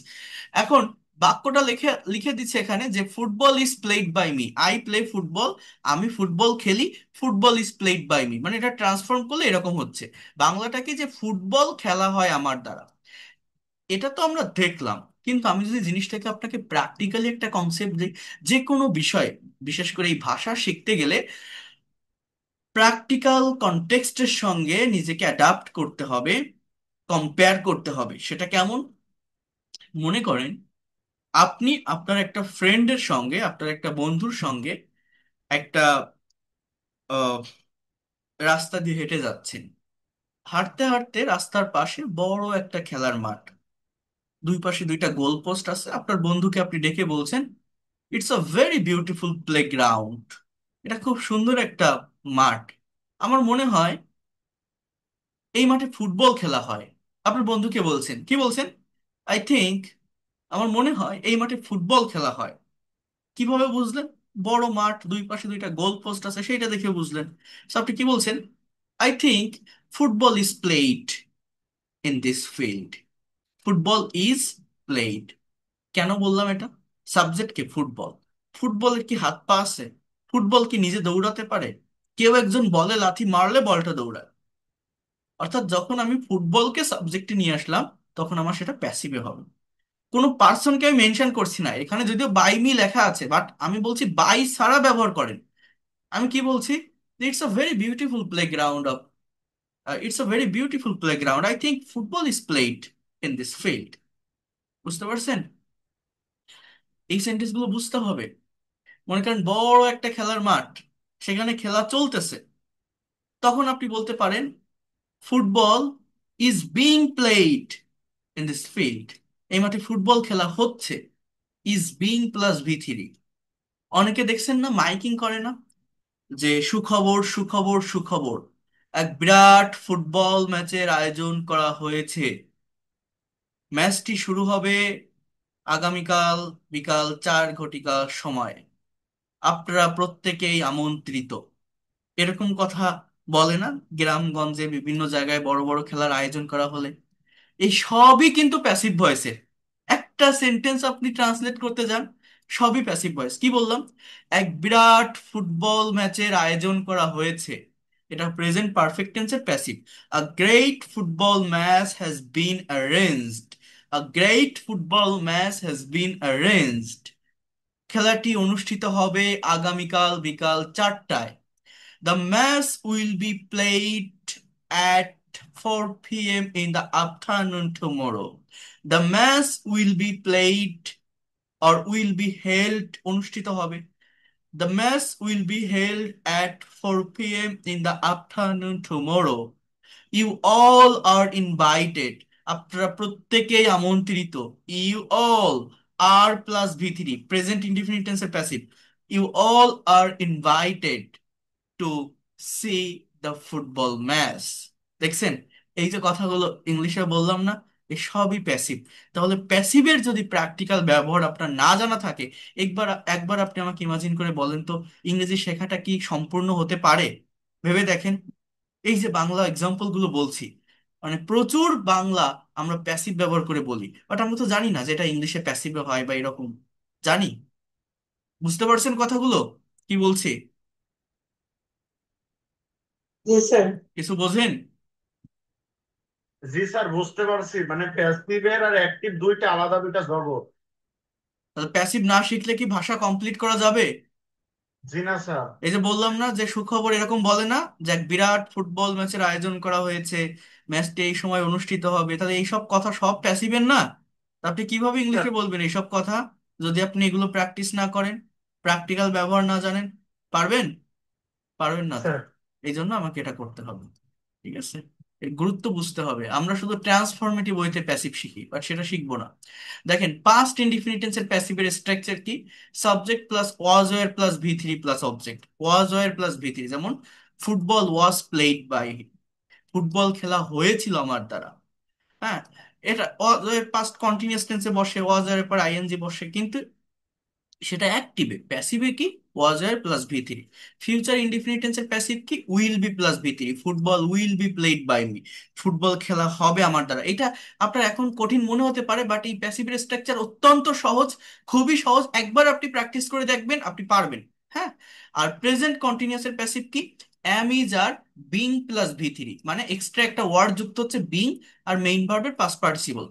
এখন বাক্যটা লিখে লিখে দিচ্ছে এখানে যে football is played by me, I play football, আমি ফুটবল খেলি। Football is played by me, মানে এটা ট্রান্সফর্ম করলে এরকম হচ্ছে। বাংলাটা কি? যে ফুটবল খেলা হয় আমার দ্বারা। এটা তো আমরা দেখলাম, কিন্তু আমি যদি জিনিসটাকে আপনাকে প্র্যাকটিক্যালি একটা কনসেপ্ট দিই, যে কোনো বিষয়ে, বিশেষ করে এই ভাষা শিখতে গেলে প্র্যাকটিক্যাল কনটেক্সটের সঙ্গে নিজেকে অ্যাডাপ্ট করতে হবে, কম্পেয়ার করতে হবে। সেটা কেমন? মনে করেন আপনি আপনার একটা ফ্রেন্ডের সঙ্গে, আপনার একটা বন্ধুর সঙ্গে একটা আহ, রাস্তা দিয়ে হেঁটে যাচ্ছেন। হাঁটতে হাঁটতে রাস্তার পাশে বড় একটা খেলার মাঠ, দুই পাশে দুইটা গোল পোস্ট আছে, আপনার বন্ধুকে আপনি ডেকে বলছেন it's a very beautiful playground, এটা খুব সুন্দর একটা মাঠ, আমার মনে হয় এই মাঠে ফুটবল খেলা হয়। আপনার বন্ধুকে বলছেন, কি বলছেন? আই থিংক, আমার মনে হয় এই মাঠে ফুটবল খেলা হয়। কিভাবে বুঝলেন? বড় মাঠ, দুই পাশে দুইটা গোল পোস্ট আছে, সেইটা দেখে বুঝলেন। So আপনি কি বলছেন? I think football is played in this field. Football is played. কেন বললাম এটা? সাবজেক্ট কি? ফুটবল। ফুটবলের কি হাত পা আছে? ফুটবল কি নিজে দৌড়াতে পারে? কেউ একজন বলে লাথি মারলে বলটা দৌড়ায়। অর্থাৎ যখন আমি ফুটবলকে সাবজেক্টে নিয়ে আসলাম, তখন আমার সেটা প্যাসিভে হবে। কোনো পার্সনকে আমি মেনশন করছি না এখানে, যদিও বাই মি লেখা আছে, বাট আমি বলছি বাই ছাড়া ব্যবহার করেন। আমি কি বলছি? It's a very beautiful play ground of, it's a very beautiful play ground, I think football is played in this field. বুঝতে পারছেন? এই সেন্টেন্স গুলো বুঝতে হবে। মনে করেন বড় একটা খেলার মাঠ, সেখানে খেলা চলতেছে, তখন আপনি বলতে পারেন football is being played in this field. এই মাঠে ফুটবল খেলা হচ্ছে। ইজ বিং প্লাস ভি3। অনেকে দেখছেন না মাইকিং করে না, যে সুখবর সুখবর সুখবর, এক বিরাট ফুটবল ম্যাচের আয়োজন করা হয়েছে, ম্যাচটি শুরু হবে আগামীকাল বিকাল 4 ঘটিকার সময়, আপনারা প্রত্যেকেই আমন্ত্রিত। এরকম কথা বলে না গ্রামগঞ্জে বিভিন্ন জায়গায় বড় বড় খেলার আয়োজন করা হলে? এই সবই কিন্তু প্যাসিভ ভয়েসের। একটা সেন্টেন্স আপনি ট্রান্সলেট করতে যান, সবই প্যাসিভ ভয়েস। কি বললাম? এক বিরাট ফুটবল ম্যাচের আয়োজন করা হয়েছে, এটা প্রেজেন্ট পারফেক্ট টেন্সের passive. A great football match has been arranged. A great football match has been arranged. খেলাটি অনুষ্ঠিত হবে আগামীকাল বিকাল 4টায়। The match will be played at 4 p.m. in the afternoon tomorrow. The match will be played or will be held অনুষ্ঠিত হবে। The match will be held at 4 p.m. in the afternoon tomorrow. You all are invited. আপনারা প্রত্যেকেই আমন্ত্রিত। You all are plus V3 present indefinite tense এর passive. You all are invited to see the football match. দেখছেন? এই যে কথাগুলো ইংলিশে বললাম না, এই সবই প্যাসিভ। তাহলে প্যাসিভের যদি প্র্যাকটিক্যাল ব্যবহার আপনার না জানা থাকে, একবার একবার আপনি আমাকে ইমাজিন করে বলেন তো, ইংরেজি শেখাটা কি সম্পূর্ণ হতে পারে? ভেবে দেখেন। এই যে বাংলা এক্সাম্পল গুলো বলছি, মানে প্রচুর বাংলা আমরা প্যাসিভ ব্যবহার করে বলি, বাট আমরা তো জানি না যে এটা ইংলিশে প্যাসিভে হয় বা এরকম। জানি। বুঝতে পারছেন কথাগুলো কি বলছি? জি স্যার। কিছু বোঝেন? জি স্যার, বুঝতে পারছি, মানে প্যাসিভের আর অ্যাক্টিভ দুইটা আলাদা দুইটা জগৎ। তাহলে প্যাসিভ না শিখলে কি ভাষা কমপ্লিট করা যাবে? জি না স্যার। এই যে বললাম না যে সুখবর এরকম বলে না, যে এক বিরাট ফুটবল ম্যাচের আয়োজন করা হয়েছে, ম্যাচটি এই সময় অনুষ্ঠিত হবে, তাহলে এইসব কথা সব প্যাসিভের না? তা আপনি কিভাবে স্যার। ইংলিশে বলবেন এইসব কথা, যদি আপনি এগুলো প্র্যাকটিস না করেন, প্র্যাকটিক্যাল ব্যবহার না জানেন? পারবেন? পারবেন না তো। স্যার। এই জন্য আমাকে এটা করতে হবে। ঠিক আছে? এর গুরুত্ব বুঝতে হবে। আমরা শুধু ট্রান্সফরমেটিভ ওয়েতে প্যাসিভ শিখি, বাট সেটা শিখবো না। দেখেন পাস্ট ইনডিফিনিট টেন্সের প্যাসিভের স্ট্রাকচার কি? Subject plus was were plus ভি3 plus object. Was were plus ভি3, যেমন football was played by, football খেলা হয়েছিল আমার দ্বারা। হ্যাঁ, এটা ওয়াজ ওয়্যার পাস্ট কন্টিনিউয়াস টেন্সে বসে, ওয়াজ ওয়্যার পর আইএনজি বসে, কিন্তু সেটা অ্যাক্টিভে। প্যাসিভে কি? ওয়াজ আর প্লাস ভি3। ফিউচার ইনডিফিনিট টেন্সের প্যাসিভ কি? উইল বি প্লাস ভি3। Football will be played by me, football খেলা হবে আমার দ্বারা। এটা আপনার এখন কঠিন মনে হতে পারে, বাট এই প্যাসিভের স্ট্রাকচার অত্যন্ত সহজ, খুবই সহজ। একবার আপনি প্র্যাকটিস করে দেখবেন, আপনি পারবেন। হ্যাঁ। আর প্রেজেন্ট কন্টিনিউয়াস এর প্যাসিভ কি? Am is are being plus ভি3, মানে এক্সট্রা একটা ওয়ার্ড যুক্ত হচ্ছে বিং, আর মেইন ভার্বের past participle.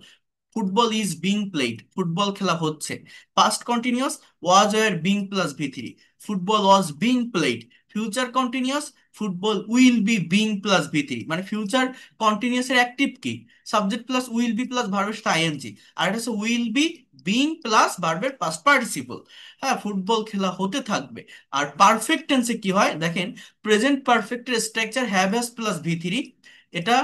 Football is being played, football খেলা হচ্ছে। Past continuous was were being plus ভি3, football was being played. Future continuous football will be being plus ভি3, মানে ফিউচার কন্টিনিউয়াস এর অ্যাক্টিভ কি? Subject plus will be plus ভার্বের সাথে ING, আর এটা হচ্ছে উইল বি বিং প্লাস ভার্বের পাস্ট পার্টিসিপল। হ্যাঁ, ফুটবল খেলা হতে থাকবে। আর পারফেক্ট টেন্সে কি হয় দেখেন, প্রেজেন্ট পারফেক্টের স্ট্রাকচার হ্যাভ হ্যাজ প্লাস ভি3। এটা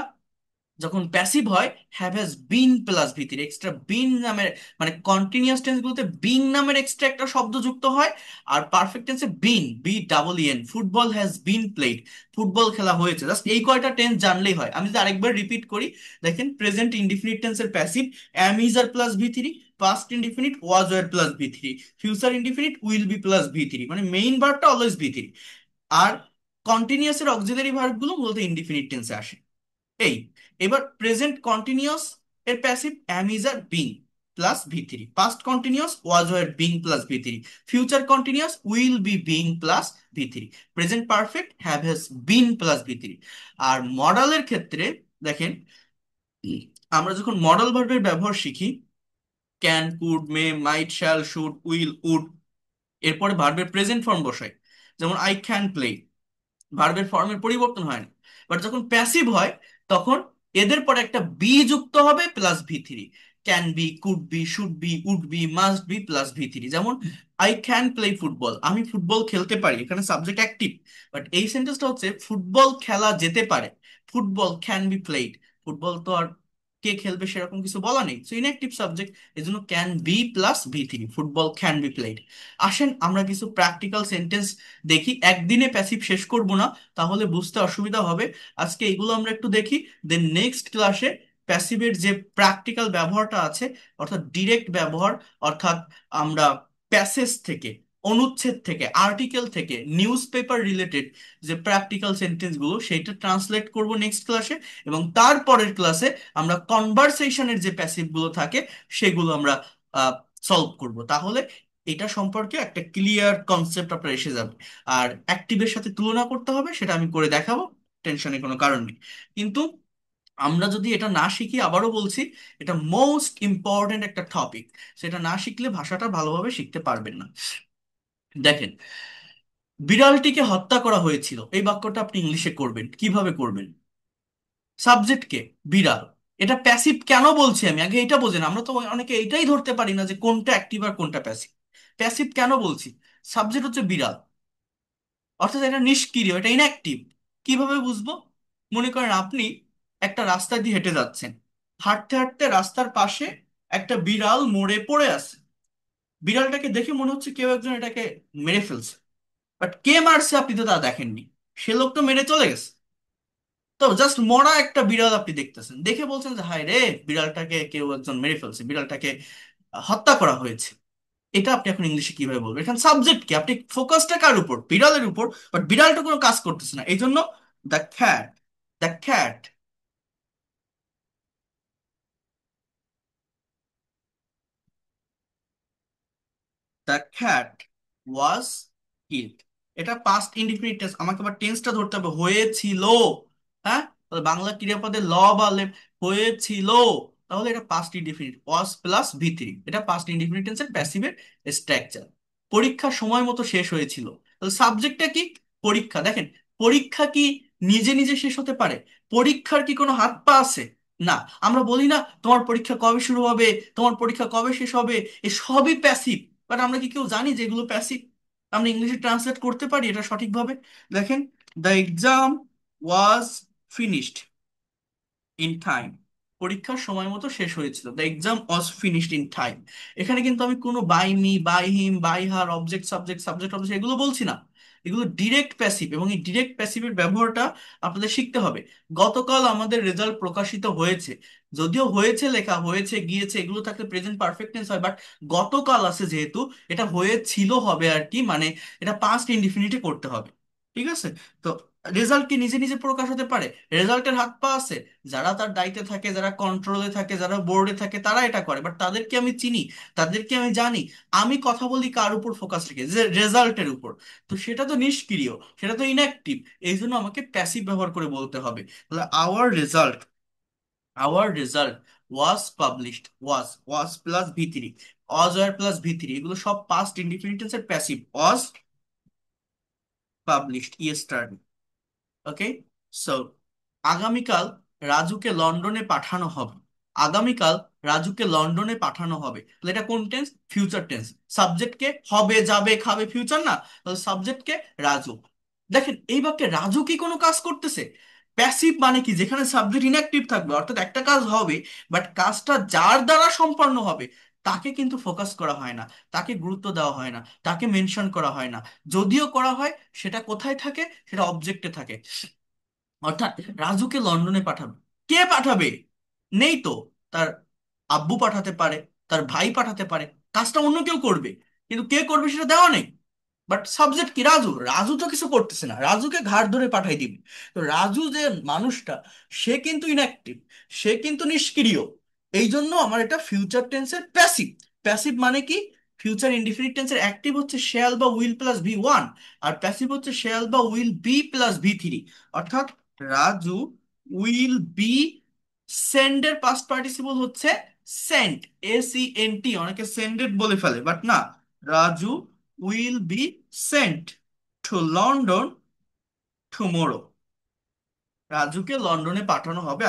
যখন প্যাসিভ হয় have has been plus V three, extra been নামের, মানে কন্টিনিউয়াস টেন্স গুলোতে বিন নামের এক্সট্রা একটা শব্দ যুক্ত হয়। আর পারফেক্ট টেন্সে been, B double N, football has been played, football খেলা হয়েছে। জাস্ট এই কয়টা টেন্স জানলেই হয়। আমি যদি আরেকবার রিপিট করি, দেখেন প্রেজেন্ট ইনডিফিনিট টেন্সের passive am is are plus V three, past indefinite was were plus V three, future indefinite will be plus V three, মানে মেইন ভার্বটা অলওয়েজ ভি থ্রি। আর কন্টিনিউয়াস এর অক্সিলারি ভার্ব গুলো মূলত indefinite টেন্সে আসে। এই, এবার প্রেজেন্ট কন্টিনিউয়াস এর passive am is are being plus V three, past continuous was were being plus V three, future continuous will be being plus V three, present perfect have has been plus V three. আর মডালের ক্ষেত্রে দেখেন, আমরা যখন modal ভার্বের ব্যবহার শিখি, can, could, may, might, shall, should, will, would, এরপরে ভার্বের প্রেজেন্ট ফর্ম বসাই। যেমন আই ক্যান প্লে, ভার্বের ফর্মের পরিবর্তন হয় না। বাট যখন প্যাসিভ হয় তখন এদের পরে একটা বি যুক্ত হবে plus V three. Can be, could be, should be, would be, must be plus V three. যেমন আই ক্যান প্লে ফুটবল, আমি ফুটবল খেলতে পারি, এখানে সাবজেক্ট অ্যাক্টিভ। বাট এই সেন্টেন্সটা হচ্ছে ফুটবল খেলা যেতে পারে, football can be played. Football তো আর কে খেলবে সেরকম কিছু বলা নেই, সো ইনঅ্যাক্টিভ সাবজেক্ট, এই জন্য can be plus V three, football can be played. আসেন আমরা কিছু প্র্যাকটিক্যাল সেন্টেন্স দেখি, একদিনে প্যাসিভ শেষ করব না, তাহলে বুঝতে অসুবিধা হবে। আজকে এগুলো আমরা একটু দেখি, দেন নেক্সট ক্লাসে প্যাসিভের যে প্র্যাকটিক্যাল ব্যবহারটা আছে, অর্থাৎ ডিরেক্ট ব্যবহার, অর্থাৎ আমরা প্যাসেজ থেকে, অনুচ্ছেদ থেকে, আর্টিকেল থেকে, নিউজ পেপার রিলেটেড যে প্র্যাকটিক্যাল সেন্টেন্সগুলো সেইটা ট্রান্সলেট করব নেক্সট ক্লাসে। এবং তারপরের ক্লাসে আমরা কনভারসেশনের যে প্যাসিভগুলো থাকে সেগুলো আমরা সলভ করব। তাহলে এটা সম্পর্কে একটা ক্লিয়ার কনসেপ্ট আপনার এসে যাবে। আর অ্যাক্টিভের সাথে তুলনা করতে হবে, সেটা আমি করে দেখাবো, টেনশনের কোনো কারণ নেই। কিন্তু আমরা যদি এটা না শিখি, আবারও বলছি, এটা মোস্ট ইম্পর্ট্যান্ট একটা টপিক, সেটা না শিখলে ভাষাটা ভালোভাবে শিখতে পারবেন না। দেখেন, বিড়ালটিকে হত্যা করা হয়েছিল, এই বাক্যটা আপনি ইংলিশে করবেন কিভাবে করবেন? সাবজেক্টকে বিড়াল, এটা প্যাসিভ কেন বলছি আমি আগে এটা বোঝেন। আমরা তো অনেকে এটাই ধরতে পারি না যে কোনটা অ্যাক্টিভ আর কোনটা প্যাসিভ। প্যাসিভ কেন বলছি? সাবজেক্ট হচ্ছে বিড়াল, অর্থাৎ এটা নিষ্ক্রিয়, এটা ইনঅ্যাক্টিভ। কিভাবে বুঝবো? মনে করেন আপনি একটা রাস্তা দিয়ে হেঁটে যাচ্ছেন, হাঁটতে হাঁটতে রাস্তার পাশে একটা বিড়াল মরে পড়ে আছে। বিড়ালটাকে দেখে মনে হচ্ছে কেউ একজন এটাকে মেরে ফেলছে, বাট কে মারছে আপনি তো তা দেখেননি, সে লোক তো মেরে চলে গেছে। তো জাস্ট মরা একটা বিড়াল আপনি দেখতেছেন, দেখে বলছেন যে হায় রে, বিড়ালটাকে কেউ একজন মেরে ফেলছে, বিড়ালটাকে হত্যা করা হয়েছে। এটা আপনি এখন ইংলিশে কিভাবে বলবেন? এখানে সাবজেক্ট কি, আপনি ফোকাসটা কার উপর? বিড়ালের উপর। বাট বিড়ালটা কোনো কাজ করতেছে না, এই জন্য the খ্যাট, the খ্যাট, the খ্যাট was killed. এটা পাস্ট ইনডিফিনিট টেন্স, আমাকে আবার টেন্সটা ধরতে হবে, হয়েছিল। হ্যাঁ, তাহলে বাংলা ক্রিয়াপদে ল বা লেব, হয়েছিল, তাহলে এটা পাস্ট ইনডিফিনিট, ওয়াজ প্লাস ভি থ্রি, এটা পাস্ট ইনডিফিনিট টেন্সের প্যাসিভের স্ট্রাকচার। পরীক্ষা সময় মতো শেষ হয়েছিল, তাহলে সাবজেক্টটা কি? পরীক্ষা। দেখেন, পরীক্ষা কি নিজে নিজে শেষ হতে পারে? পরীক্ষার কি কোনো হাত পা আছে? না। আমরা বলি না তোমার পরীক্ষা কবে শুরু হবে, তোমার পরীক্ষা কবে শেষ হবে, এ সবই প্যাসিভ। বাট আমরা কি কেউ জানি যে এগুলো প্যাসিভ? আমরা ইংলিশে ট্রান্সলেট করতে পারি এটা সঠিকভাবে? দেখেন, the exam was finished in time, পরীক্ষার সময় মতো শেষ হয়েছিল, the exam was finished in time. এখানে কিন্তু আমি কোনো by me, by him, by her, object subject, subject object এগুলো বলছি না। এগুলো ডিরেক্ট প্যাসিভ, এবং এই ডিরেক্ট প্যাসিভের ব্যবহারটা আপনাদের শিখতে হবে। গতকাল আমাদের রেজাল্ট প্রকাশিত হয়েছে, যদিও হয়েছে লেখা, হয়েছে গিয়েছে এগুলো থাকলে প্রেজেন্ট পারফেক্ট টেন্স হয়, বাট গতকাল আছে যেহেতু, এটা হয়েছিল হবে আর কি, মানে এটা পাস্ট ইনডিফিনিটে করতে হবে। ঠিক আছে? তো রেজাল্ট কি নিজে নিজে প্রকাশ হতে পারে? রেজাল্টের হাত পা আছে। যারা তার দায়িত্বে থাকে, যারা কন্ট্রোলে থাকে, যারা বোর্ডে থাকে, তারা এটা করে, বাট তাদেরকে আমি চিনি, তাদেরকে আমি জানি। আমি কথা বলি কার উপর ফোকাস রেখে? যে রেজাল্টের উপর। তো সেটা তো নিষ্ক্রিয়, সেটা তো ইনঅ্যাক্টিভ, এই জন্য আমাকে প্যাসিভ ব্যবহার করে বলতে হবে। তাহলে our result was published, was plus V three, was were plus V three, এগুলো সব পাস্ট ইনডিফিনিট টেন্সের passive. Was published yesterday. Okay, so আগামীকাল রাজুকে লন্ডনে পাঠানো হবে, আগামীকাল রাজুকে লন্ডনে পাঠানো হবে, তাহলে এটা কোন টেন্স? Future tense. সাবজেক্টকে হবে, যাবে, খাবে, ফিউচার না, তাহলে সাবজেক্টকে রাজু। দেখেন এই বাক্যে রাজু কি কোনো কাজ করতেছে? প্যাসিভ মানে কি, যেখানে সাবজেক্ট ইনঅ্যাক্টিভ থাকবে, অর্থাৎ একটা কাজ হবে বাট কাজটা যার দ্বারা সম্পন্ন হবে তাকে কিন্তু ফোকাস করা হয় না, তাকে গুরুত্ব দেওয়া হয় না, তাকে মেনশন করা হয় না। যদিও করা হয়, সেটা কোথায় থাকে? সেটা অবজেক্টে থাকে। অর্থাৎ রাজুকে লন্ডনে পাঠাবে, কে পাঠাবে? নেই তো। তার আব্বু পাঠাতে পারে, তার ভাই পাঠাতে পারে, কাজটা অন্য কেউ করবে, কিন্তু কে করবে সেটা দেওয়া নেই। বাট সাবজেক্ট কি? রাজু। রাজু তো কিছু করতেছে না, রাজুকে ঘাড় ধরে পাঠাই দিবে। তো রাজু যে মানুষটা, সে কিন্তু ইনঅ্যাক্টিভ, সে কিন্তু নিষ্ক্রিয়। এই জন্য আমার এটা ফিউচার টেন্সের প্যাসিভ। প্যাসিভ মানে কি? ফিউচার ইনডিফিনিট টেন্সের অ্যাক্টিভ হচ্ছে শ্যাল বা উইল প্লাস ভি ওয়ান, আর প্যাসিভ হচ্ছে শ্যাল বা will be plus V three. অর্থাৎ রাজু উইল বি, সেন্ডের পাস্ট পার্টিসিপল হচ্ছে সেন্ট, SENT। অনেকে সেন্ডেড বলে ফেলে, বাট না। Raju will be sent to London tomorrow. রাজুকে লন্ডনে পাঠানো হবে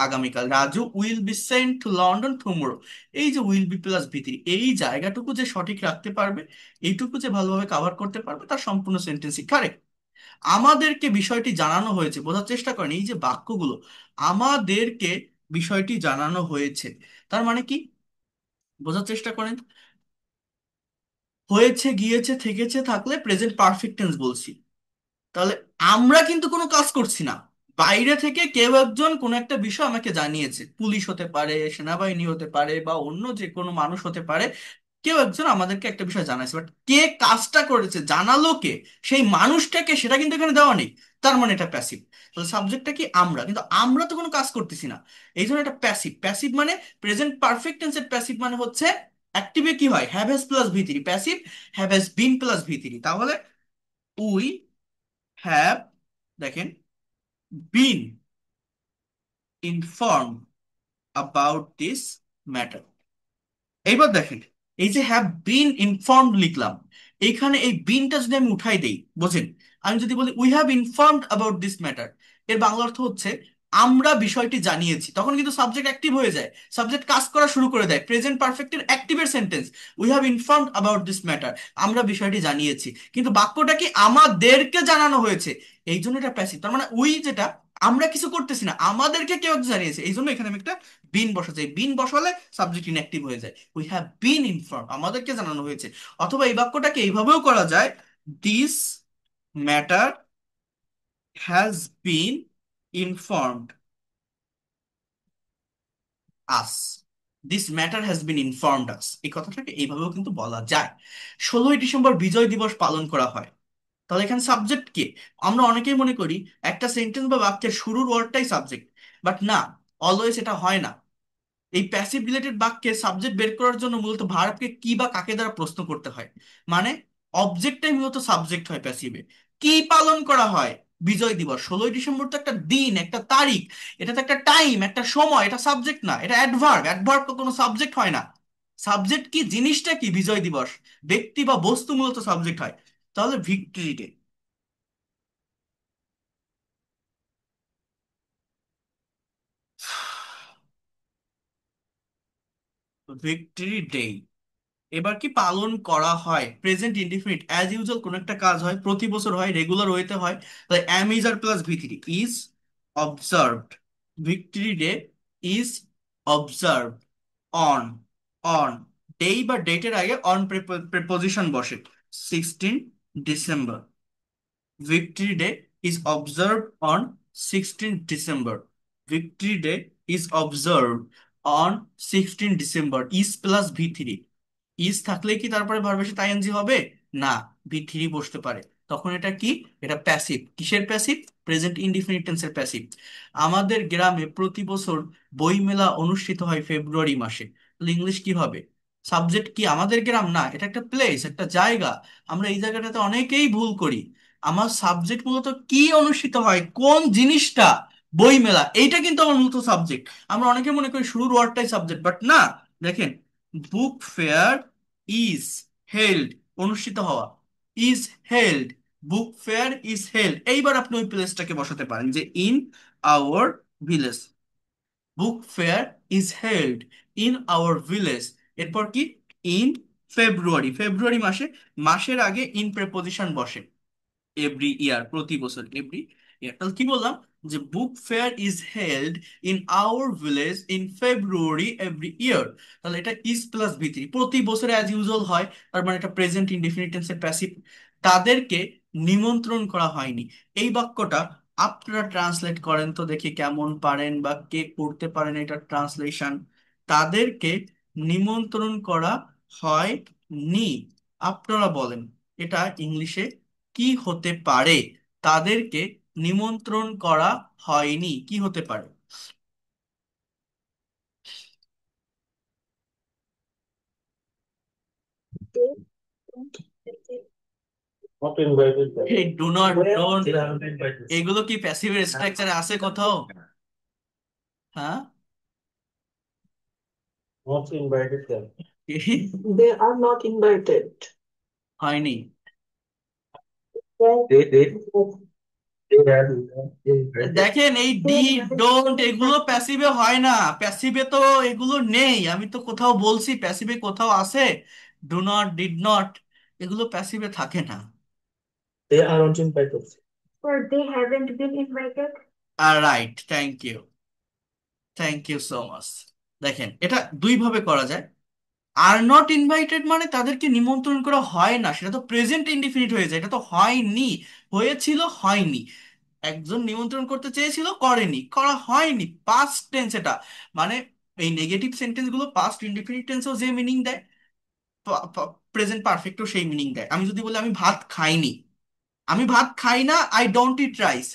আগামীকাল। Raju will be sent to London tomorrow. এই যে will be plus V three, এই জায়গাটুকু যে সঠিক রাখতে পারবে, এইটুকু যে ভালোভাবে কভার করতে পারবে, তার সম্পূর্ণ সেন্টেন্সই কারেক্ট। আমাদেরকে বিষয়টি জানানো হয়েছে, বোঝার চেষ্টা করেন এই যে বাক্যগুলো, আমাদেরকে বিষয়টি জানানো হয়েছে, তার মানে কি? বোঝার চেষ্টা করেন। হয়েছে, গিয়েছে, থেকেছে থাকলে প্রেজেন্ট পারফেক্ট টেন্স বলছি। তাহলে আমরা কিন্তু কোনো কাজ করছি না, বাইরে থেকে কেউ একজন কোনো একটা বিষয় আমাকে জানিয়েছে, পুলিশ হতে পারে, সেনাবাহিনী হতে পারে, বা অন্য যে কোনো মানুষ হতে পারে। কেউ একজন আমাদেরকে একটা বিষয় জানাইছে, বাট কে কাজটা করেছে, জানালো কে, সেই মানুষটাকে, সেটা কিন্তু এখানে দেওয়া নেই। তার মানে এটা প্যাসিভ। তাহলে সাবজেক্টটা কি? আমরা। কিন্তু আমরা তো কোনো কাজ করতেছি না, এই জন্য এটা প্যাসিভ। প্যাসিভ মানে প্রেজেন্ট পারফেক্ট টেন্সের প্যাসিভ মানে হচ্ছে অ্যাক্টিভে কি হয়? Have has plus V three, passive have has been plus V three. তাহলে উই হ্যাভ, দেখেন, been inform about this matter. এইবার দেখেন, এই যে হ্যাভ বিন ইনফর্মড লিখলাম, এইখানে এই বিনটা যদি আমি উঠাই দেই, বোঝেন, আমি যদি বলি we have informed about this matter, এর বাংলা অর্থ হচ্ছে আমরা বিষয়টি জানিয়েছি। তখন কিন্তু সাবজেক্ট অ্যাক্টিভ হয়ে যায়, সাবজেক্ট কাজ করা শুরু করে দেয়। প্রেজেন্ট পারফেক্টের অ্যাক্টিভের sentence, we have informed about this matter, আমরা বিষয়টি জানিয়েছি। কিন্তু বাক্যটা কি? আমাদেরকে জানানো হয়েছে। এই জন্য এটা প্যাসিভ। তার মানে উই যেটা, আমরা কিছু করতেছি না, আমাদেরকে কেউ একজন জানিয়েছে, এই জন্য এখানে আমি একটা বিন বসাচ্ছি। বিন বসালে সাবজেক্ট ইনঅ্যাক্টিভ হয়ে যায়। উই হ্যাভ বিন ইনফর্ম, আমাদেরকে জানানো হয়েছে। অথবা এই বাক্যটাকে এইভাবেও করা যায়, this matter has been informed us, this matter has been informed us, এই কথাটাকে এইভাবেও কিন্তু বলা যায়। 16ই ডিসেম্বর বিজয় দিবস পালন করা হয়। তাহলে এখানে সাবজেক্ট কে? আমরা অনেকেই মনে করি একটা সেন্টেন্স বা বাক্যের শুরুর ওয়ার্ডটাই সাবজেক্ট, বাট না, অলওয়েজ এটা হয় না। এই প্যাসিভ রিলেটেড বাক্যে সাবজেক্ট বের করার জন্য মূলত ভার্বকে কি বা কাকে দ্বারা প্রশ্ন করতে হয়। মানে অবজেক্টটাই মূলত সাবজেক্ট হয় প্যাসিভে। কি পালন করা হয়? বিজয় দিবস। 16ই ডিসেম্বর তো একটা দিন, একটা তারিখ, এটা তো একটা টাইম, একটা সময়, এটা সাবজেক্ট না, এটা অ্যাডভার্ব। অ্যাডভার্ব তো কোনো সাবজেক্ট হয় না। সাবজেক্ট কি? জিনিসটা কি? বিজয় দিবস। ব্যক্তি বা বস্তু মূলত সাবজেক্ট হয়। তাহলে ভিক্টরি ডে। ভিক্টরি ডে এবার কি পালন করা হয়? প্রেজেন্ট ইনডিফিনিট, অ্যাজ ইউজুয়াল কোন একটা কাজ হয়, প্রতি বছর হয়, রেগুলার ওয়েতে হয়। তাই am is are plus V three, is observed. Victory day is observed on, on, ডেই বা ডেটের আগে অন প্রেপোজিশন বসে। 16 December, Victory Day is observed on 16th December. Victory Day is observed on 16 December. Is plus V3. Is থাকলে কি তারপরে verb এসে তাই এনজি হবে? না, ভি থ্রি বসতে পারে। তখন এটা কি? এটা প্যাসিভ। কিসের প্যাসিভ? প্রেজেন্ট ইনডিফিনিট টেন্সের প্যাসিভ। আমাদের গ্রামে প্রতি বছর বই মেলা অনুষ্ঠিত হয় ফেব্রুয়ারি মাসে। তাহলে ইংলিশ কি হবে? সাবজেক্ট কি? আমাদের গ্রাম না, এটা একটা প্লেস, একটা জায়গা। আমরা এই জায়গাটাতে অনেকেই ভুল করি। আমার সাবজেক্ট মূলত কি অনুষ্ঠিত হয়, কোন জিনিসটা? বই মেলা, এইটা কিন্তু আমার মূলত সাবজেক্ট। আমরা অনেকে মনে করি শুরুর ওয়ার্ডটাই সাবজেক্ট, বাট না। দেখেন, বুক ফেয়ার ইজ হেল্ড, অনুষ্ঠিত হওয়া, is held, book fair is held. এইবার আপনি ওই প্লেসটাকে বসাতে পারেন যে in our village, book fair is held in our village. এরপর কি? ইন ফেব্রুয়ারি, ফেব্রুয়ারি মাসে, মাসের আগে ইন প্রেপোজিশন বসে। এভরি ইয়ার, প্রতি বছর, এভরি ইয়ার। তাহলে কি বললাম? যে book fair is held in our village in February every year. তাহলে এটা ইজ প্লাস ভি থ্রি, প্রতি বছরে অ্যাজ ইউজুয়াল হয়, তার মানে এটা প্রেজেন্ট ইনডেফিনিট টেন্সের প্যাসিভ। তাদেরকে নিমন্ত্রণ করা হয়নি। এই বাক্যটা আপনারা ট্রান্সলেট করেন তো দেখি কেমন পারেন বা কে করতে পারেন এটা ট্রান্সলেশন। তাদেরকে নিমন্ত্রণ করা হয়নি, আপনারা বলেন এটা ইংলিশে কি হতে পারে? তাদেরকে নিমন্ত্রণ করা হয়নি, কি হতে পারে? Not invited them. এই do not, Where don't, they haven't invited. এগুলো কি প্যাসিভের স্ট্রাকচারে আছে কোথাও? হ্যাঁ? Not invited them. কি? They are not invited. হয়নি। They have invited. দেখেন এই ডি, ডোন্ট এগুলো প্যাসিভে হয় না। প্যাসিভে তো এগুলো নেই, আমি তো কোথাও বলছি প্যাসিভে কোথাও আছে? ডু নট, ডিড নট, এগুলো প্যাসিভে থাকে না। They aren't invited. Or they haven't been invited. Right, thank you, thank you so much. দেখেন এটা দুই ভাবে করা যায়। আর নট ইনভাইটেড মানে তাদেরকে নিমন্ত্রণ করা হয় না, সেটা তো প্রেজেন্ট ইনডিফিনিট হয়ে যায়, এটা তো হয়নি। হয়েছিল, হয়নি। একজন নিমন্ত্রণ করতে চেয়েছিল, করেনি, করা হয়নি, পাস্ট টেন্স এটা। মানে এই নেগেটিভ সেন্টেন্স গুলো পাস্ট ইনডিফিনিট টেন্সও যে মিনিং দেয়, প্রেজেন্ট পারফেক্টও সেই মিনিং দেয়। আমি যদি বলি আমি ভাত খাইনি, আমি ভাত খাই না, আই ডোন্ট ইট রাইস।